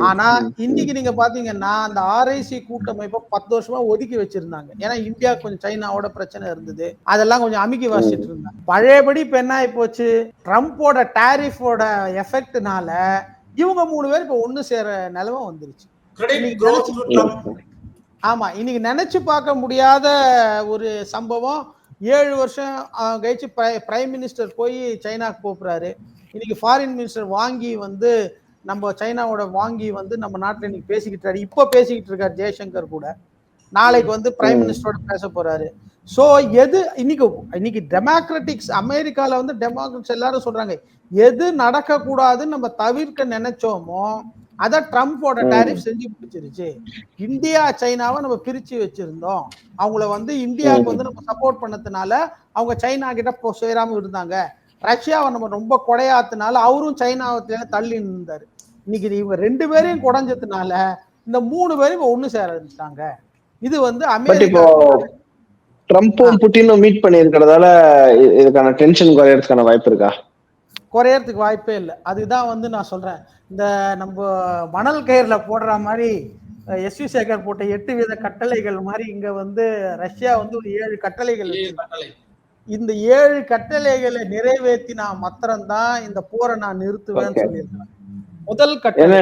ஆனா இன்னைக்கு நீங்க பாத்தீங்கன்னா அந்த ஆர்ஐசி கூட்டமைப்பை 10 வருஷமா ஒதுக்கி வச்சிருந்தாங்க. ஏன்னா இந்தியா கொஞ்சம் சைனாவோட பிரச்சனை இருந்தது, அதெல்லாம் கொஞ்சம் அமுக்கி வாசிட்டு இருந்தாங்க. பழையபடி இப்ப என்ன ஆகி போச்சு, ட்ரம்போட டாரிஃபோட எஃபெக்ட்னால இவங்க 3 பேர் இப்ப ஒண்ணு சேர நிலைமை வந்துருச்சு. ஆமா, இன்னைக்கு நினைச்சு பார்க்க முடியாத ஒரு சம்பவம். 7 வருஷம் கழிச்சு பிரைம் மினிஸ்டர் போய் சைனாக்கு போறாரு. இன்னைக்கு ஃபாரின் மினிஸ்டர் வாங்கி வந்து நம்ம சைனாவோட வாங்கி வந்து நம்ம நாட்டில் இன்னைக்கு பேசிக்கிட்டு இப்போ பேசிக்கிட்டு இருக்காரு ஜெய்சங்கர் கூட. நாளைக்கு வந்து பிரைம் மினிஸ்டரோட பேச போறாரு. சோ எது இன்னைக்கு டெமோக்ராட்டிக்ஸ் அமெரிக்கால வந்து டெமோக்ராட்ஸ் எல்லாரும் சொல்றாங்க எது நடக்க கூடாதுன்னு நம்ம தவிர்க்க நினைச்சோமோ அத ட்ரம்போட டாரிஃப் செஞ்சு பிடிச்சிருச்சு. இந்தியா சைனாவை நம்ம பிரிச்சு வச்சிருந்தோம். அவங்கள வந்து இந்தியாவுக்கு வந்து நம்ம சப்போர்ட் பண்ணதுனால அவங்க சைனா கிட்ட சேராம இருந்தாங்க. ரஷ்யாவை நம்ம ரொம்ப கொடையாத்துனால அவரும் சைனாவை தள்ளி நின்றாரு. இன்னைக்கு இவங்க 2 பேரையும் குறைஞ்சதுனால இந்த 3 பேரும் ஒண்ணு சேரட்டாங்க. இது வந்து அமெரிக்கா ட்ரம்பும் புட்டினும் மீட் பண்ணி இருக்கிறதால இதுக்கான டென்ஷன் குறையறதுக்கான வாய்ப்பு இருக்கா? குறையறதுக்கு வாய்ப்பே இல்லை. அதுதான் வந்து நான் சொல்றேன், இந்த நம்ம மணல் கயிறுல போடுற மாதிரி எஸ்.வி. சேகர் போட்ட 8 வித கட்டளைகள் மாதிரி இங்க வந்து ரஷ்யா வந்து ஒரு 7 கட்டளைகள். இந்த 7 கட்டளைகளை நிறைவேற்றினா மாத்திரம்தான் இந்த போரை நான் நிறுத்துவேன்னு சொல்லியிருக்கேன். முதல் கட்டளை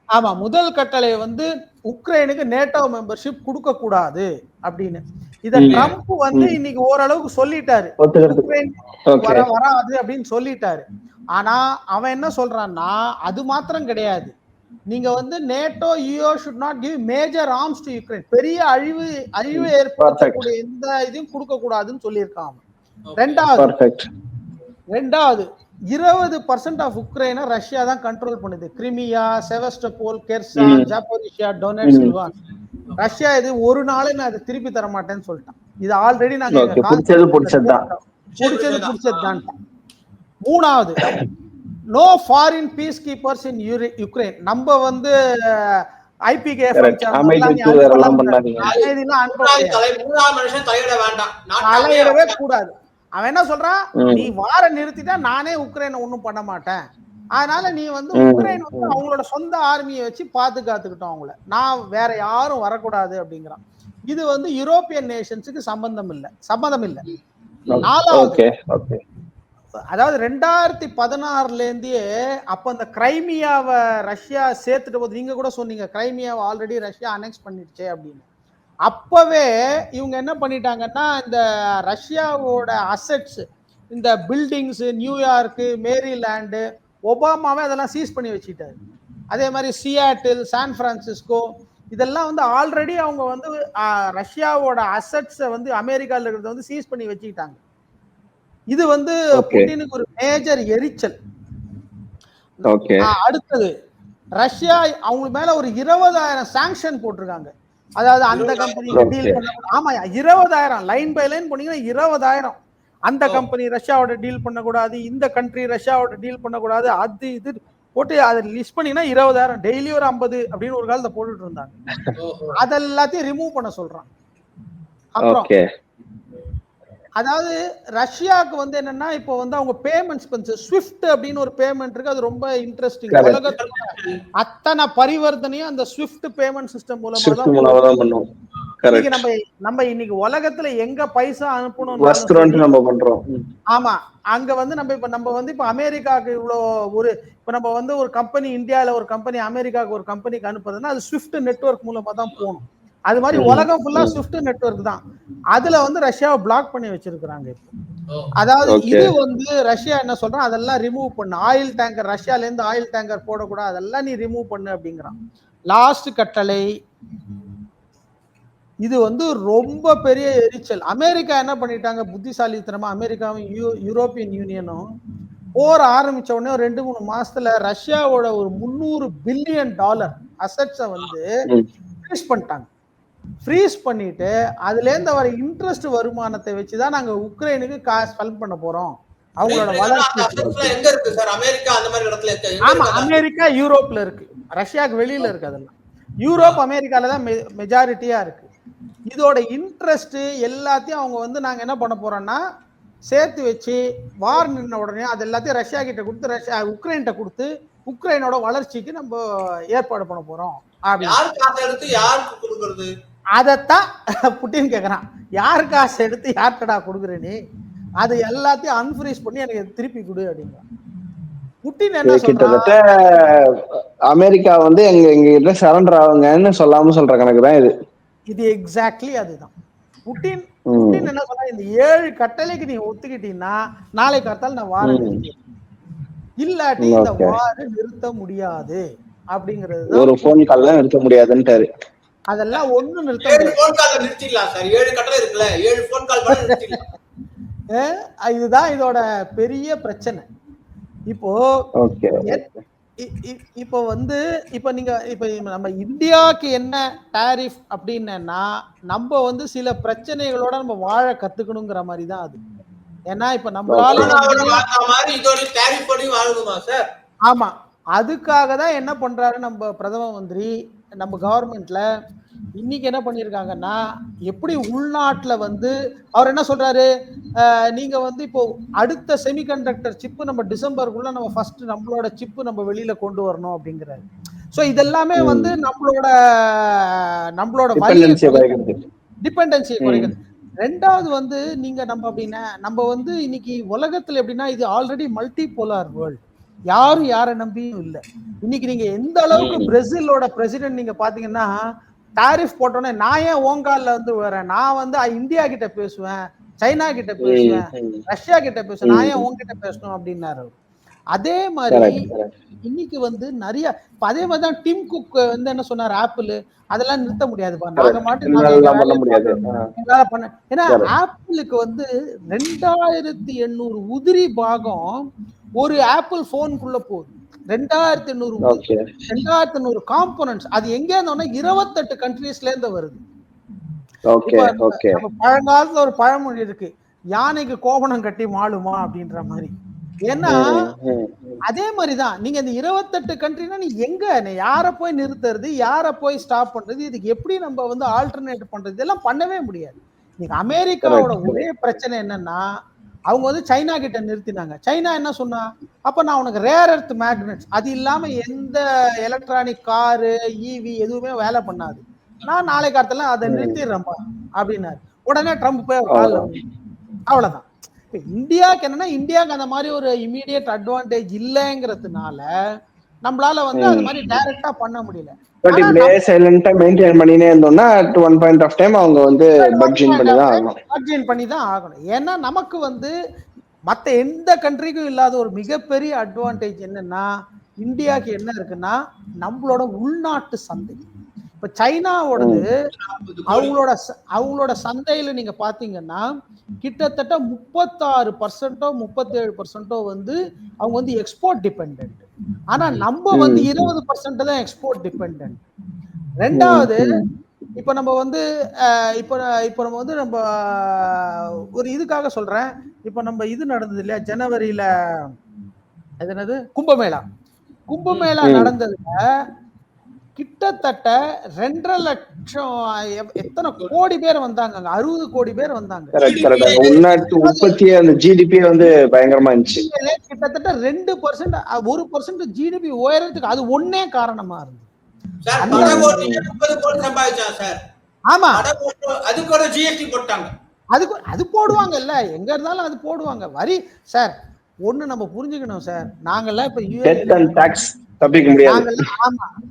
ஆமா, முதல் கட்டளை வந்து உக்ரைனுக்கு நேட்டோ மெம்பர்ஷிப் கொடுக்க கூடாது அப்படின்னு. இத ட்ரம்ப் வந்து இன்னைக்கு ஓரளவுக்கு சொல்லிட்டாரு, உக்ரைன் வராது அப்படின்னு சொல்லிட்டாரு. ஆனா அவன் என்ன சொல்றான்னா அது மாத்திரம் கிடையாது, நீங்க வந்து NATO should not give major arms to Ukraine, பெரிய அழிவு ஏற்படுத்தக்கூடிய எந்த இதையும் கொடுக்க கூடாதுன்னு சொல்லியிருக்கான். ரெண்டாவது 20% ஆஃப் உக்ரைனை ரஷ்யா தான் கண்ட்ரோல் பண்ணுது. Crimea, Sevastopol, Kherson, Zaporizhzhia, Donetsk, Luhansk. Russia இது ஒரு நாளே நான் அதை திருப்பி தர மாட்டேன்னு சொல்லிட்டான். இது ஆல்ரெடி நாங்க பிடிச்சதுதான். மூணாவது, நோ ஃபாரின் பீஸ் கீப்பர்ஸ் இன் யுக்ரைன். நம்ம வந்து ஐபிகேஎஃப் தலையிடவே கூடாது. அவன் என்ன சொல்றான், நீ வார நிறுத்திட்டா நானே உக்ரைனை ஒண்ணும் பண்ண மாட்டேன், அதனால நீ வந்து உக்ரைன் வந்து அவங்களோட சொந்த ஆர்மியை வச்சு பாதுகாத்துக்கிட்டோம் அவங்கள, நான் வேற யாரும் வரக்கூடாது அப்படிங்கிறான். இது வந்து யூரோப்பியன் நேஷன்ஸுக்கு சம்பந்தம் இல்லை. நாலாவது, அதாவது 2016 இருந்தே அப்ப அந்த கிரைமியாவை ரஷ்யா சேர்த்துட்ட போது நீங்க கூட சொன்னீங்க கிரைமியாவை ஆல்ரெடி ரஷ்யா அனெக்ஸ் பண்ணிடுச்சே அப்படின்னு. அப்பவே இவங்க என்ன பண்ணிட்டாங்கன்னா இந்த ரஷ்யாவோட அசெட்ஸ், இந்த பில்டிங்ஸ், நியூயார்க்கு, மேரிலாண்டு, ஒபாமாவே அதெல்லாம் சீஸ் பண்ணி வச்சுட்டாரு. அதே மாதிரி சியாட்டில், சான் பிரான்சிஸ்கோ, இதெல்லாம் வந்து ஆல்ரெடி அவங்க வந்து ரஷ்யாவோட அசெட்ஸை வந்து அமெரிக்காவில் இருக்கிறத வந்து சீஸ் பண்ணி வச்சுக்கிட்டாங்க. இது வந்து புட்டினுக்கு ஒரு மேஜர் எரிச்சல். அடுத்தது, ரஷ்யா அவங்க மேல ஒரு 20,000 சாங்ஷன் போட்டிருக்காங்க. அதாவது அந்த கம்பெனி டீல் பண்ண, ஆமா 20,000 லைன் பை லைன் போனீங்கன்னா 20,000. அந்த கம்பெனி ரஷ்யாவோட டீல் பண்ணக்கூடாது, இந்த கண்ட்ரி ரஷ்யாவோட டீல் பண்ணக்கூடாது, அது இது போட்டு அதை லிஸ்ட் பண்ணீங்கன்னா 20,000, டெய்லி ஒரு 50 அப்படின்னு ஒரு காலத்தை போட்டுட்டு இருந்தாங்க. அதெல்லாத்தையும் ரிமூவ் பண்ண சொல்றான். அப்புறம் அதாவது ரஷ்யாவுக்கு வந்து என்னன்னா இப்போ வந்து அவங்க பேமெண்ட்ஸ் ஸ்விஃப்ட் அப்படின்னு ஒரு பேமெண்ட் இருக்கு. அது ரொம்ப இன்ட்ரெஸ்டிங். உலகத்துல அத்தனை பரிவர்த்தனையும் அந்த ஸ்விஃப்ட் பேமெண்ட் சிஸ்டம் மூலமா தான் பண்ணுவோம். இன்னைக்கு நம்ம இன்னைக்கு உலகத்துல எங்க பைசா அனுப்பணும் நம்ம பண்றோம். ஆமா, அங்க வந்து நம்ம வந்து இப்ப அமெரிக்காவுக்கு இவ்வளவு இப்ப நம்ம வந்து ஒரு கம்பெனி இந்தியால ஒரு கம்பெனி அமெரிக்காவுக்கு ஒரு கம்பெனிக்கு அனுப்புறதுன்னா அது ஸ்விஃப்ட் நெட்வொர்க் மூலமா தான் போகணும். அது மாதிரி உலகம் ஃபுல்லா ஸ்விஃப்ட் நெட்வொர்க் தான். அதுல வந்து ரஷ்யாவை பிளாக் பண்ணி வச்சிருக்காங்க இப்போ. அதாவது இது வந்து ரஷ்யா என்ன சொல்றான், அதெல்லாம் ரிமூவ் பண்ணு. ஆயில் டேங்கர் ரஷ்யால இருந்து ஆயில் டேங்கர் போடக்கூடாது, அதெல்லாம் நீ ரிமூவ் பண்ணு அப்படிங்கிறான். லாஸ்ட் கட்டளை இது வந்து ரொம்ப பெரிய எரிச்சல். அமெரிக்கா என்ன பண்ணிட்டாங்க புத்திசாலித்தனமா, அமெரிக்காவும் யூரோப்பியன் யூனியனும் போர் ஆரம்பிச்ச உடனே 2-3 மாசத்துல ரஷ்யாவோட ஒரு $300 பில்லியன் அசெட்ஸை வந்து ஃப்ரீஸ் பண்ணிட்டாங்க. ஃப்ரீஸ் பண்ணிட்டு அதுல இருந்து வர இன்ட்ரெஸ்ட் வருமானத்தை வச்சுதான் நாங்க உக்ரைனுக்கு காசு ஸ்பெண்ட் பண்ண போறோம். அவங்களோட வளர்ச்சி எங்க இருக்கு சார்? அமெரிக்கா அந்த மாதிரி இடத்துல இருக்கு. ஆமா, அமெரிக்கா யூரோப்ல இருக்கு, ரஷ்யாவுக்கு வெளியில இருக்கு. அதெல்லாம் யூரோப் அமெரிக்கால தான் மெஜாரிட்டியா இருக்கு. இதோட இன்ட்ரெஸ்ட் எல்லாத்தையும் அவங்க வந்து நாங்க என்ன பண்ண போறோம்னா சேர்த்து வச்சு வார் நின்ன உடனே அது எல்லாத்தையும் ரஷ்யா கிட்ட கொடுத்து உக்ரைன்கிட்ட கொடுத்து உக்ரைனோட வளர்ச்சிக்கு நம்ம ஏற்பாடு பண்ண போறோம். அதத்தான் புட்டின் கேக்குறான். யாரு காசு எடுத்து யார்கிட்டடா கொடுக்குற நீ? அது எல்லாத்தையும் அன்ஃப்ரீஸ் பண்ணி எனக்கு திருப்பி கொடு அப்படிங்கிறான். புட்டின் என்ன சொல்றான், அமெரிக்கா வந்து எங்க சரண்டர் ஆகுங்கன்னு சொல்லாம சொல்ற கணக்கு தான் இது. இது எக்ஸாக்ட்லி அதுதான். புட்டின் என்ன சொல்றா, இந்த 7 கட்டளைக்கு நீ ஒத்துக்கிட்டீங்கன்னா நாளைக்கு காத்தால் நான் வார நிறுத்தி, இல்லாட்டி இந்த வார நிறுத்த முடியாது அப்படிங்கிறது. ஒரு போன் கால்ல நிறுத்த முடியாதுன்றாரு. அதெல்லாம் ஒண்ணும் நிறுத்த முடியாது. 7 போன் கால் நிறுத்திடலாம் சார். 7 கட்டளை இருக்குல்ல, 7 போன் கால் பண்ணி நிறுத்திடலாம். இதுதான் இதோட பெரிய பிரச்சனை. இப்போ வந்து இப்ப நம்ம இந்தியாவுக்கு என்ன டாரிஃப் அப்படின்னா நம்ம வந்து சில பிரச்சனைகளோட நம்ம வாழ கத்துக்கணுங்கிற மாதிரி தான் அது. ஏன்னா இப்ப நம்மளால ஆமா, அதுக்காக தான் என்ன பண்றாரு நம்ம பிரதம மந்திரி, நம்ம கவர்மெண்ட்ல இன்னைக்கு என்ன பண்ணிருக்காங்கன்னா, எப்படி உள்நாட்டுல வந்து அவர் என்ன சொல்றாரு, நீங்க வந்து இப்போ அடுத்த செமிகண்டக்டர் சிப்பு நம்ம டிசம்பருக்குள்ள நம்ம ஃபர்ஸ்ட் நம்மளோட சிப்பு நம்ம வெளியில கொண்டு வரணும் அப்படிங்கிறாரு. சோ இதெல்லாமே வந்து நம்மளோட டிபெண்டன்சியை குறைக்கிறது. ரெண்டாவது வந்து நீங்க நம்ம அப்படின்னா நம்ம வந்து இன்னைக்கு உலகத்துல எப்படின்னா இது ஆல்ரெடி மல்டி போலார் வேர்ல்டு. யாரும் யாரை நம்பியும் இல்லை. இன்னைக்கு நீங்க எந்த அளவுக்கு பிரேசிலோட பிரசிடென்ட் நீங்க பாத்தீங்கன்னா டாரிஃப் போட்டோன்னே நான் ஏன் ஓங்கால்ல வந்து வரேன், நான் வந்து இந்தியா கிட்ட பேசுவேன், சைனா கிட்ட பேசுவேன், ரஷ்யா கிட்ட பேசுவேன், நான் ஏன் உங்ககிட்ட பேசணும் அப்படின்னாரு. அதே மாதிரி இன்னைக்கு வந்து நிறைய அதே மாதிரிதான் டிம் குக் வந்து என்ன சொன்னார், ஆப்பிள் அதெல்லாம் நிறுத்த முடியாதுப்பா, நாங்க மாட்டு பண்ண. ஏன்னா ஆப்பிளுக்கு வந்து 2800 உதிரி பாகம் ஒரு ஆப்பிள் போனுக்குள்ள போகுது. 2800 காம்போனன்ட்ஸ். அது எங்க இருந்தோம்னா 28 கண்ட்ரீஸ்ல இருந்து வருது. பழங்காலத்துல ஒரு பழமொழி இருக்கு, யானைக்கு கோபனம் கட்டி மாளுமா அப்படின்ற மாதிரி. ஏன்னா அதே மாதிரிதான் நீங்க இந்த 28 கண்ட்ரினா நீ எங்க யார போய் நிறுத்துறது, யார போய் ஸ்டாப் பண்றது, இதுக்கு எப்படி நம்ம வந்து ஆல்டர்னேட் பண்றது, இதெல்லாம் பண்ணவே முடியாது. நீங்க அமெரிக்காவோட ஒரே பிரச்சனை என்னன்னா அவங்க வந்து சைனா கிட்ட நிறுத்தினாங்க. சைனா என்ன சொன்னா, அப்ப நான் உனக்கு ரேர் எர்த் மேக்னெட்ஸ் அது இல்லாம எந்த எலக்ட்ரானிக் காரு ஈவி எதுவுமே வேலை பண்ணாது, நான் நாளைக்கு காலத்துல அதை நிறுத்திடுறேன்ப்பா அப்படின்னாரு. உடனே ட்ரம்ப் போய் கால் அவ்வளவுதான். இந்தியாவுக்கு என்னன்னா இந்தியாவுக்கு அந்த மாதிரி ஒரு இமீடியட் அட்வான்டேஜ் இல்லைங்கிறதுனால நம்மளால வந்து அது மாதிரி டைரக்டா பண்ண முடியல. பட் இப்படியே சைலண்டா மெயின்டைன் பண்ணினே இருந்தோம்னா at one point of time அவங்க வந்து பட்ஜெட் பண்ணி தான் ஆகணும். ஏன்னா நமக்கு வந்து மற்ற எந்த கண்ட்ரிக்கும் இல்லாத ஒரு மிகப்பெரிய அட்வான்டேஜ் என்னன்னா இந்தியாவுக்கு என்ன இருக்குன்னா நம்மளோட உள்நாட்டு சந்தை. இப்ப சைனாவோடது அவங்களோட சந்தையில நீங்க பாத்தீங்கன்னா கிட்டத்தட்ட 36% 37% வந்து அவங்க வந்து எக்ஸ்போர்ட் டிபெண்ட். ஆனா நம்ம வந்து 20% தான் எக்ஸ்போர்ட் டிபெண்ட். ரெண்டாவது இப்ப நம்ம வந்து இப்ப நம்ம வந்து நம்ம ஒரு இதுக்காக சொல்றேன், இப்ப நம்ம இது நடந்தது இல்லையா ஜனவரியில, அது என்னது கும்பமேளா நடந்ததுல கிட்டத்தட்ட 2.5 லட்சம் எத்தனை கோடி பேர் வந்தாங்க, 60 கோடி பேர் வந்தாங்க. உள்நாட்டு உற்பத்தியே அந்த ஜிடிபி வந்து பயங்கரமா இருந்துச்சு. கிட்டத்தட்ட 2%, 1% ஜிடிபி உயரத்துக்கு அது ஒன்னே காரணமா இருந்தது. ஆமா, அதுக்கு ஒரு ஜிஎஸ்டி போட்டாங்க. அது போடுவாங்கல்ல, எங்க இருந்தாலும் அது போடுவாங்க வரி. சார் ஒண்ணு நம்ம புரிஞ்சுக்கணும் சார், நாங்கெல்லாம் இப்ப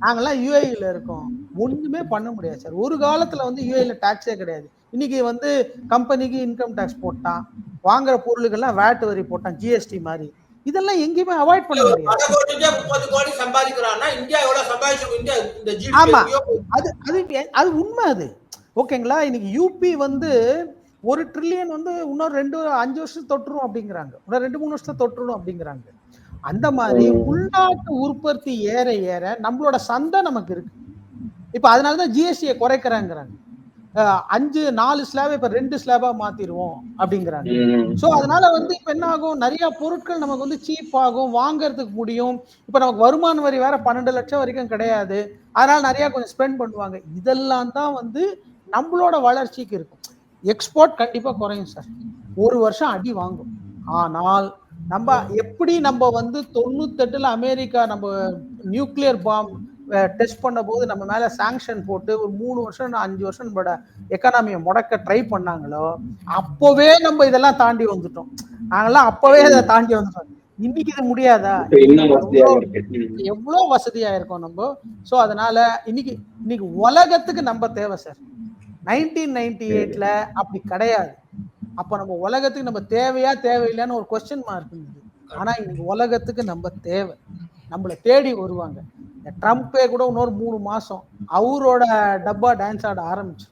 நாங்கெல்லாம் யுஏஇல இருக்கோம், ஒண்ணுமே பண்ண முடியாது சார். ஒரு காலத்துல வந்து யுஏஇல டாக்ஸே கிடையாது. இன்னைக்கு வந்து கம்பெனிக்கு இன்கம் டாக்ஸ் போட்டான், வாங்குற பொருளுக்கெல்லாம் வேட் வரி போட்டான், ஜிஎஸ்டி மாதிரி. இதெல்லாம் எங்கேயுமே அவாய்ட் பண்ண முடியாது. 30 கோடி சம்பாதிக்கிறான்னா இந்தியா எவ்வளவு சம்பாதிச்சோம்? இந்தியா இந்த ஜிடிபி. ஆமா, அது உண்மை அது. ஓகேங்களா? இன்னைக்கு யூபி வந்து 1 ட்ரில்லியன் வந்து இன்னொரு 5 வருஷம் தொட்டுரும் அப்படிங்கிறாங்க, இன்னொரு 2-3 வருஷத்தை தொட்டுரும் அப்படிங்கிறாங்க. அந்த மாதிரி உள்நாட்டு உற்பத்தி ஏற ஏற நம்மளோட சந்தை நமக்கு இருக்கு. இப்ப அதனாலதான் ஜிஎஸ்டியை குறைக்கிறாங்கிறாங்க. 4 ஸ்லாப் இப்ப 2 ஸ்லாபா மாத்திடுவோம் அப்படிங்கிறாங்க. சோ அதனால வந்து இப்ப என்ன ஆகும், நிறைய பொருட்கள் நமக்கு வந்து சீப் ஆகும், வாங்கறதுக்கு முடியும். இப்ப நமக்கு வருமான வரி வேற 12 லட்சம் வரைக்கும் கிடையாது, அதனால நிறைய கொஞ்சம் ஸ்பெண்ட் பண்ணுவாங்க. இதெல்லாம் தான் வந்து நம்மளோட வளர்ச்சிக்கு இருக்கும். எக்ஸ்போர்ட் கண்டிப்பா குறையும் சார், ஒரு வருஷம் அடி வாங்கும். ஆனால் நம்ம எப்படி நம்ம வந்து 98ல அமெரிக்கா நம்ம நியூக்ளியர் பாம் டெஸ்ட் பண்ண போது நம்ம மேல சாங்ஷன் போட்டு ஒரு 3 வருஷம் 5 வருஷம் நம்மளோட எக்கானமியை முடக்க ட்ரை பண்ணாங்களோ, அப்பவே நம்ம இதெல்லாம் தாண்டி வந்துட்டோம். நாங்கெல்லாம் அப்பவே அதை தாண்டி வந்துட்டோம். இன்னைக்கு இது முடியாதா? எவ்வளவு வசதியா இருக்கோம் நம்ம. சோ அதனால இன்னைக்கு உலகத்துக்கு நம்ம தேவை சார். 1998ல அப்படி கிடையாது. அப்ப நம்ம உலகத்துக்கு நம்ம தேவையா தேவையில்லைன்னு ஒரு கொஸ்டின் மார்க் இருந்தது. ஆனா இன்னைக்கு உலகத்துக்கு நம்ம தேவை, நம்மளை தேடி வருவாங்க. ட்ரம்ப்பே கூட இன்னொரு 3 மாசம் அவரோட டப்பா டான்ஸ் ஆட ஆரம்பிச்சு,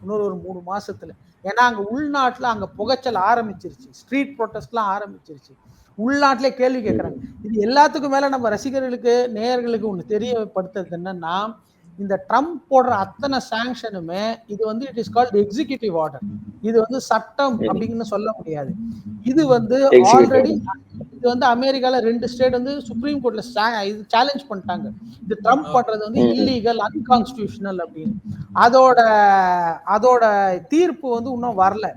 இன்னொரு 3 மாசத்துல. ஏன்னா அங்க உள்நாட்டுல அங்க புகைச்சல் ஆரம்பிச்சிருச்சு, ஸ்ட்ரீட் ப்ரொட்டஸ்ட்லாம் ஆரம்பிச்சிருச்சு, உள்நாட்டிலே கேள்வி கேட்கறாங்க. இது எல்லாத்துக்கும் மேல நம்ம ரசிகர்களுக்கு நேயர்களுக்கு ஒண்ணு தெரியப்படுத்துறது என்னன்னா, இந்த ட்ரம்ப் போடுற அத்தனை சாங்ஷனுமே இது வந்து it is called executive order. இது வந்து சட்டம் அப்படின்னு சொல்ல முடியாது. இது வந்து ஆல்ரெடி இது வந்து அமெரிக்கால 2 ஸ்டேட் வந்து சுப்ரீம் கோர்ட்ல இது சேலஞ்ச் பண்ணிட்டாங்க, இது ட்ரம்ப் பண்றது வந்து இல்லீகல், அன்கான்ஸ்டிடியூஷனல் அப்படின்னு. அதோட தீர்ப்பு வந்து இன்னும் வரல.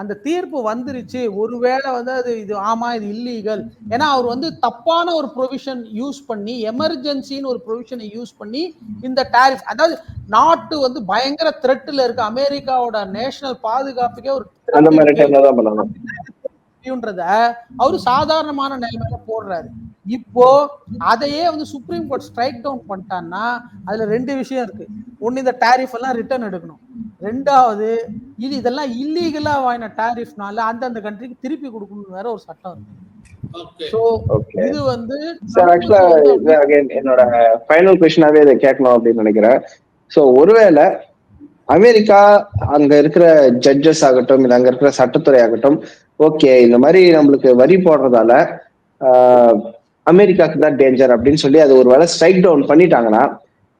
அந்த தீர்ப்பு வந்துருச்சு, ஒருவேளை வந்து அது இது ஆமா இது இல்லீகல், ஏன்னா அவர் வந்து தப்பான ஒரு ப்ரொவிஷன் யூஸ் பண்ணி, எமர்ஜென்சின்னு ஒரு ப்ரொவிஷனை யூஸ் பண்ணி இந்த டாரிஃப், அதாவது நாட்டு வந்து பயங்கர த்ரெட்ல இருக்கு, அமெரிக்காவோட நேஷனல் பாதுகாப்புக்கே ஒரு அவரு சாதாரணமான நிலைமையில போடுறாரு. இப்போ அதையே வந்து சுப்ரீம் கோர்ட் ஸ்ட்ரைக் டவுன் பண்ணிட்டான்னா அதுல 2 விஷயம் இருக்கு. ஒண்ணு, இந்த டாரிஃப் எல்லாம் ரிட்டர்ன் எடுக்கணும். 2வது, இதெல்லாம் இல்லீகலா வாங்கின டாரிஃப்னால அந்தந்த கண்ட்ரிக்கு திருப்பி கொடுக்கணும் வேற ஒரு சட்டம் இருக்கு. சோ இது வந்து என்னோட ஃபைனல் क्वेश्चनவே இதை கேட்கணும் அப்படின்னு நினைக்கிறேன். சோ ஒருவேளை அமெரிக்கா அங்க இருக்கிற ஜட்ஜஸ் ஆகட்டும், இல்ல அங்க இருக்கிற சட்டத்துறை ஆகட்டும், ஓகே இந்த மாதிரி நம்மளுக்கு வரி போடுறதால அமெரிக்காவுக்கு தான் டேஞ்சர் அப்படின்னு சொல்லி அது ஒரு வேளை ஸ்ட்ரைக் டவுன் பண்ணிட்டாங்கன்னா,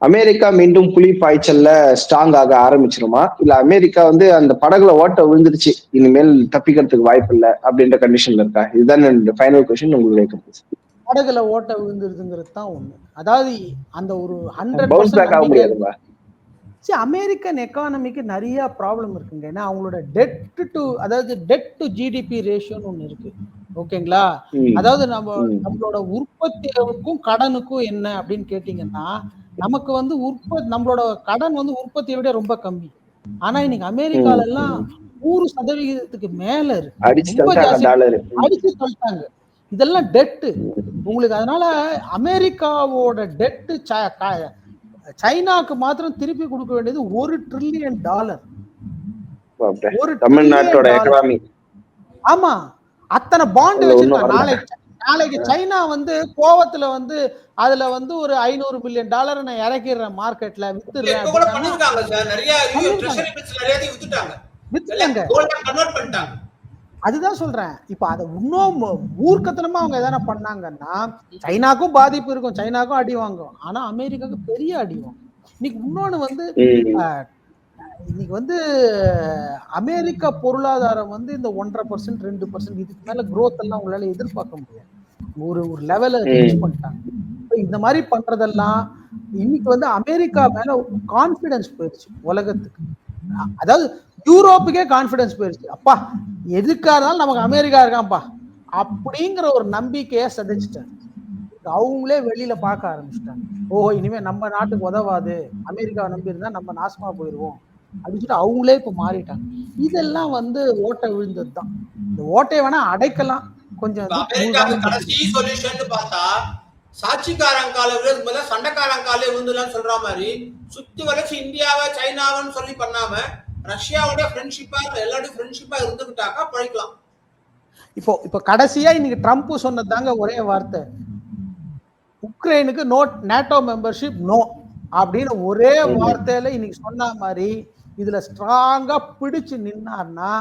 அமெரிக்கா மீண்டும் புலி பாய்ச்சல்ல ஸ்ட்ராங் ஆக ஆரம்பிச்சிருமா, இல்ல அமெரிக்கா வந்து அந்த படகுல ஓட்ட விழுந்துருச்சு, இனிமேல் தப்பிக்கிறதுக்கு வாய்ப்பு இல்லை அப்படின்ற கண்டிஷன்ல இருக்கா? இதுதான் ஃபைனல் क्वेश्चन உங்களுக்கு. படகுல ஓட்ட விழுந்துருதுங்கிறது தான் ஒண்ணு. அதாவது அந்த ஒரு 100% அமெரிக்கன் எக்கானமிக்கு நிறைய ப்ராப்ளம் இருக்குங்க. ஏன்னா அவங்களோட டெட் டு ஜிடிபி ரேஷியோன்னு ஒண்ணு இருக்கு. ஓகேங்களா? அதாவது நம்மளோட உற்பத்திக்கும் கடனுக்கும் என்ன அப்படின்னு கேட்டீங்கன்னா, நமக்கு வந்து நம்மளோட கடன் வந்து உற்பத்தியை விட ரொம்ப கம்மி. ஆனா இன்னைக்கு அமெரிக்கால எல்லாம் 100% மேல இருக்கு, ரொம்ப ஜாஸ்தி அடிச்சு சொல்லிட்டாங்க. இதெல்லாம் டெட்டு உங்களுக்கு. அதனால அமெரிக்காவோட டெட்டு சைனாக்கு மாத்திரம் திருப்பி கொடுக்க வேண்டியது $1 ட்ரில்லியன். தமிழ்நாட்டோட எக்கானமி. ஆமா, அத்தனை பாண்ட் வச்சிருக்காங்க. நாளைக்கு சைனா வந்து கோவத்துல வந்து அதுல வந்து ஒரு $500 மில்லியன் நான் இறக்கிடுறேன் மார்க்கெட்ல, வித்துடுறேன். அதுதான் சொல்றேன். இப்ப அதை இன்னும் மூர்க்கத்தனமா அவங்க எதனா பண்ணாங்கன்னா சைனாக்கும் பாதிப்பு இருக்கும், சைனாக்கும் அடி வாங்கும். ஆனா அமெரிக்காவுக்கு பெரிய அடி வாங்கும். இன்னைக்கு இன்னொன்னு வந்து இன்னைக்கு வந்து அமெரிக்கா பொருளாதாரம் வந்து இந்த 1.5% 2% இதுக்கு மேல growth எல்லாம் உங்களால எதிர்பார்க்க முடியாது. ஒரு லெவல ரீச் பண்ணிட்டாங்க. இந்த மாதிரி பண்றதெல்லாம் இன்னைக்கு வந்து அமெரிக்கா மேல கான்பிடன்ஸ் போயிடுச்சு உலகத்துக்கு. அதாவது யூரோப்புக்கே கான்பிடன்ஸ் போயிடுச்சு. அப்பா எதுக்கா இருந்தாலும் நமக்கு அமெரிக்கா இருக்கான்ப்பா அப்படிங்கிற ஒரு நம்பிக்கையை சதைச்சிட்டாரு. அவங்களே வெளியில பார்க்க ஆரம்பிச்சிட்டாங்க. ஓஹோ, இனிமே நம்ம நாட்டுக்கு உதவாது, அமெரிக்காவை நம்பி இருந்தா நம்ம நாசமா போயிடுவோம் அப்படின்னு சொல்லிட்டு அவங்களே இப்ப மாறிட்டாங்க. இதெல்லாம் வந்து ஓட்டை விழுந்தது தான். இந்த ஓட்டையை வேணா அடைக்கலாம் கொஞ்சம். கடைசி சொல்யூஷன் பார்த்தா சாட்சிக்காரங்கால விழுந்து சண்டைக்காரங்கால விழுந்துலாம் சொல்ற மாதிரி சுத்தி வளைச்சு இந்தியாவை சைனாவன்னு சொல்லி பண்ணாம ரஷ்யாவோட ஃப்ரெண்ட்ஷிப்பா எல்லாரும் ஃப்ரெண்ட்ஷிப்பா இருந்துகிட்டாக்கா பழிக்கலாம். இப்போ கடைசியா இன்னைக்கு ட்ரம்ப் சொன்னதாங்க ஒரே வார்த்தை, உக்ரைனுக்கு நோ நேட்டோ மெம்பர்ஷிப் நோ அப்படின்னு ஒரே வார்த்தையில இன்னைக்கு சொன்ன மாதிரி இதுல ஸ்ட்ராங்கா பிடிச்சு நின்னார்னா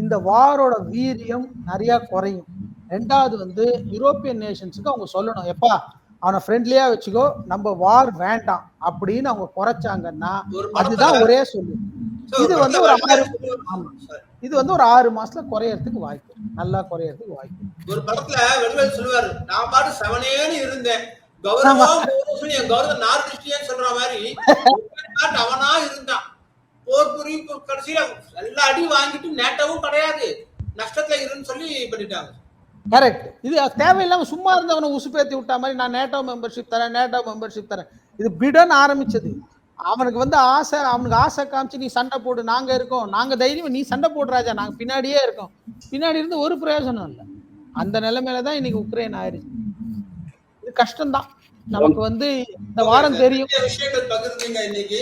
இந்த வாரோட வீரியம் நிறைய குறையும். ரெண்டாவது வந்து யூரோப்பியன் நேஷன்ஸுக்கு அவங்க சொல்லணும், எப்பா அவனை ஃப்ரெண்ட்லியா வச்சுக்கோ, நம்ம வார் வேண்டாம் அப்படின்னு அவங்க குறைச்சாங்கன்னா அதுதான் ஒரே சொல்லு. இது வந்து ஒரு 6 மாசத்துல குறையறதுக்கு வாய்ப்பு, நல்லா குறையறதுக்கு வாய்ப்பு. ஒரு படத்துல வெள்வெல் சொல்லுவாரு, நான் பாட்டு செவனேன்னு இருந்தேன், கௌரவம் நார்த் சொல்ற மாதிரி அவனா இருந்தான், போர் புரி கடைசியில எல்லா அடி வாங்கிட்டு நேட்டவும் கிடையாது, நஷ்டத்துல இருன்னு சொல்லி பண்ணிட்டாங்க. கரெக்ட். இது தேவையில்லாம சும்மா இருந்தவனை உசுப்பேத்தி விட்டா மாதிரி நான் நேட்டோ மெம்பர்ஷிப் தரேன், நேட்டோ மெம்பர்ஷிப் தரேன். இது பிடன் ஆரம்பிச்சது. அவனுக்கு வந்து ஆசை, அவனுக்கு ஆசை காமிச்சு நீ சண்டை போடு, நாங்க இருக்கோம், நாங்க தைரியம், நீ சண்டை போடு ராஜா, நாங்க பின்னாடியே இருக்கோம். பின்னாடி இருந்து ஒரு பிரயோஜனம் இல்லை. அந்த நிலைமையிலதான் இன்னைக்கு உக்ரைன் ஆயிருச்சு. இது கஷ்டம்தான் நமக்கு வந்து இந்த வாரம் தெரியும். விஷயங்கள் பகிர்ந்தீங்க இன்னைக்கு.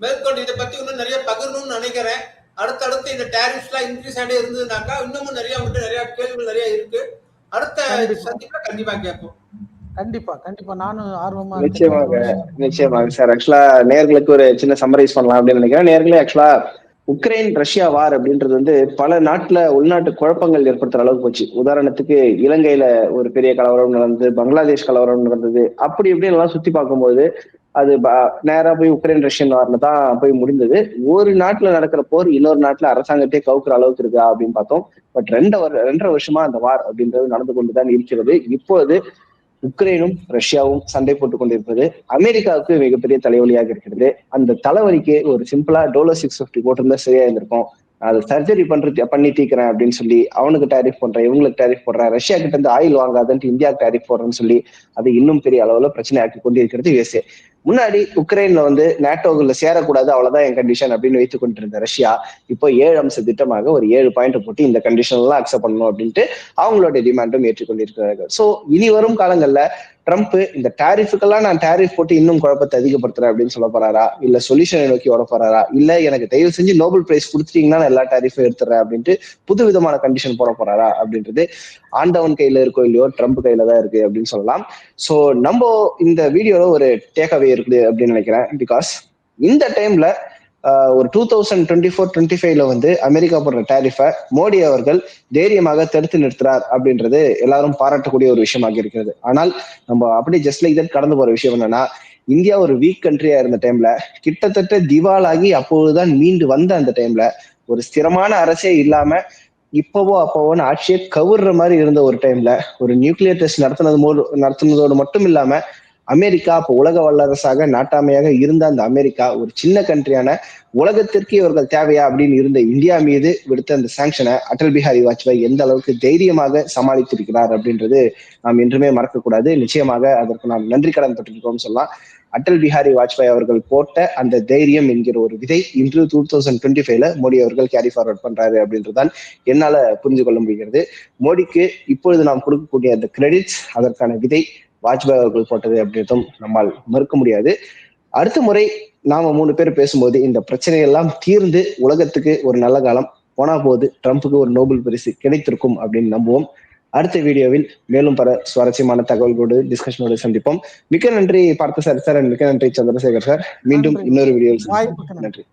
மேற்கொண்டு இதை பத்தி இன்னும் நிறைய பகிரணும்னு நினைக்கிறேன். அடுத்தடுத்து இந்த டேரிஃப்ஸ் எல்லாம் இன்க்ரீஸ் ஆகிட்டே இருந்ததுனாக்கா இன்னமும் நிறைய கேள்விகள் நிறைய இருக்கு. அடுத்த சந்திப்புல கண்டிப்பா கேட்போம். கண்டிப்பா நானும் ஆர்வமா. நிச்சயமாக சார். ஆக்சுவலா நேர்களுக்கு ஒரு சின்ன சம்மரைஸ் பண்ணலாம் அப்படின்னு நினைக்கிறேன். நேர்களே, ஆக்சுவலா உக்ரைன் ரஷ்யா வார் அப்படின்றது வந்து பல நாட்டுல உள்நாட்டு குழப்பங்கள் ஏற்படுத்துற அளவுக்கு போச்சு. உதாரணத்துக்கு இலங்கையில ஒரு பெரிய கலவரம் நடந்தது, பங்களாதேஷ் கலவரம் நடந்தது. அப்படி இப்படின்னு எல்லாம் சுத்தி பார்க்கும்போது அது நேரா போய் உக்ரைன் ரஷ்யன் வார்ல தான் போய் முடிந்தது. ஒரு நாட்டுல நடக்கிற போர் இன்னொரு நாட்டுல அரசாங்கத்தையே கவுக்குற அளவுக்கு இருக்கா அப்படின்னு பார்த்தோம். பட் 2.5 வருஷமா அந்த வார் அப்படின்றது நடந்து கொண்டுதான் இருக்கிறது. இப்போது உக்ரைனும் ரஷ்யாவும் சண்டை போட்டுக் கொண்டிருப்பது அமெரிக்காவுக்கு மிகப்பெரிய தலைவலியாக இருக்கிறது. அந்த தலைவலிக்கு ஒரு சிம்பிளா டோலோ 650 போட்டிருந்தா சரியா இருந்திருக்கும். அது சர்ஜரி பண்ணி தீக்கிறேன் அப்படின்னு சொல்லி அவனுக்கு டேரிஃப் பண்றேன், இவங்களுக்கு டேரிஃப் போடுறேன், ரஷ்யா கிட்ட இருந்து ஆயில் வாங்காதன்ட்டு இந்தியாவுக்கு டேரிஃப் போடுறேன்னு சொல்லி அது இன்னும் பெரிய அளவுல பிரச்சனை ஆக்கி கொண்டிருக்கிறது யுஎஸ்ஏ. முன்னாடி உக்ரைன்ல வந்து நேட்டோக்குள்ள சேரக்கூடாது, அவ்வளவுதான் என் கண்டிஷன் அப்படின்னு வைத்துக் கொண்டிருந்த ரஷ்யா இப்போ 7 அம்ச திட்டமாக ஒரு 7 பாயிண்ட் போட்டு இந்த கண்டிஷன் எல்லாம் அக்செப்ட் பண்ணணும் அப்படின்ட்டு அவங்களோட டிமாண்டும் ஏற்றுக்கொண்டிருக்கிறார்கள். சோ இனி வரும் காலங்கள்ல ட்ரம்ப் இந்த டேரிஃபுக்கெல்லாம் நான் டேரிஃப் போட்டு இன்னும் குழப்பத்தை அதிகப்படுத்துறேன் அப்படின்னு சொல்ல போறாரா, இல்ல சொல்யூஷனை நோக்கி வர போறாரா, இல்ல எனக்கு தயவு செஞ்சு நோபல் பிரைஸ் கொடுத்துட்டீங்கன்னா நான் எல்லா டேரிஃபும் எடுத்துறேன் அப்படின்ட்டு புது விதமான கண்டிஷன் போட போறாரா அப்படின்றது ஆண்டவன் கையில இருக்கோ இல்லையோ ட்ரம்ப் கையில தான் இருக்கு அப்படின்னு சொல்லலாம். சோ நம்ம இந்த வீடியோல ஒரு டேக்அவே இருக்குது அப்படின்னு நினைக்கிறேன். பிகாஸ் இந்த டைம்ல ஒரு 2024-25 வந்து அமெரிக்கா போடுற டேரிஃபை மோடி அவர்கள் தைரியமாக தடுத்து நிறுத்துறார் அப்படின்றது எல்லாரும் பாராட்டக்கூடிய ஒரு விஷயமாக இருக்கிறது. ஆனால் நம்ம அப்படி ஜஸ்ட் லைக் தட் கடந்து போற விஷயம் என்னன்னா, இந்தியா ஒரு வீக் கண்ட்ரியா இருந்த டைம்ல கிட்டத்தட்ட திவாலாகி அப்போதுதான் மீண்டு வந்த அந்த டைம்ல ஒரு ஸ்திரமான அரசே இல்லாம அப்போவோன்னு ஆட்சியை கவுர்ற மாதிரி இருந்த ஒரு டைம்ல ஒரு நியூக்ளியர் டெஸ்ட் நடத்துனதோடு மட்டும் இல்லாம அமெரிக்கா அப்போ உலக வல்லரசாக நாட்டாமையாக இருந்த அந்த அமெரிக்கா ஒரு சின்ன கண்ட்ரியான உலகத்திற்கு இவர்கள் தேவையா அப்படின்னு இருந்த இந்தியா மீது விடுத்த அந்த சாங்ஷனை அடல் பிஹாரி வாஜ்பாய் எந்த அளவுக்கு தைரியமாக சமாளித்திருக்கிறார் அப்படின்றது நாம் என்றுமே மறக்கக்கூடாது. நிச்சயமாக அதற்கு நாம் நன்றி கடன் பட்டிருக்கோம்னு சொல்லலாம். அடல் பிஹாரி வாஜ்பாய் அவர்கள் போட்ட அந்த தைரியம் என்கிற ஒரு விதை இன்று 2025 மோடி அவர்கள் கேரி ஃபார்வர்ட் பண்றாரு அப்படின்றதான் என்னால புரிஞ்சு கொள்ள முடிகிறது. மோடிக்கு இப்பொழுது நாம் கொடுக்கக்கூடிய அந்த கிரெடிட்ஸ், அதற்கான விதை வாஜ்பாய் அவர்கள் போட்டது அப்படின்றதும் நம்மால் மறுக்க முடியாது. அடுத்த முறை நாம 3 பேர் பேசும்போது இந்த பிரச்சனையெல்லாம் தீர்ந்து உலகத்துக்கு ஒரு நல்ல காலம் போனா போது ட்ரம்ப்புக்கு ஒரு நோபல் பரிசு கிடைத்திருக்கும் அப்படின்னு நம்புவோம். அடுத்த வீடியோவில் மேலும் பல சுவாரஸ்யமான தகவல்களோடு டிஸ்கஷனோடு சந்திப்போம். மிக்க நன்றி பார்த்த சார், மிக்க நன்றி சந்திரசேகர் சார். மீண்டும் இன்னொரு வீடியோவில் நன்றி.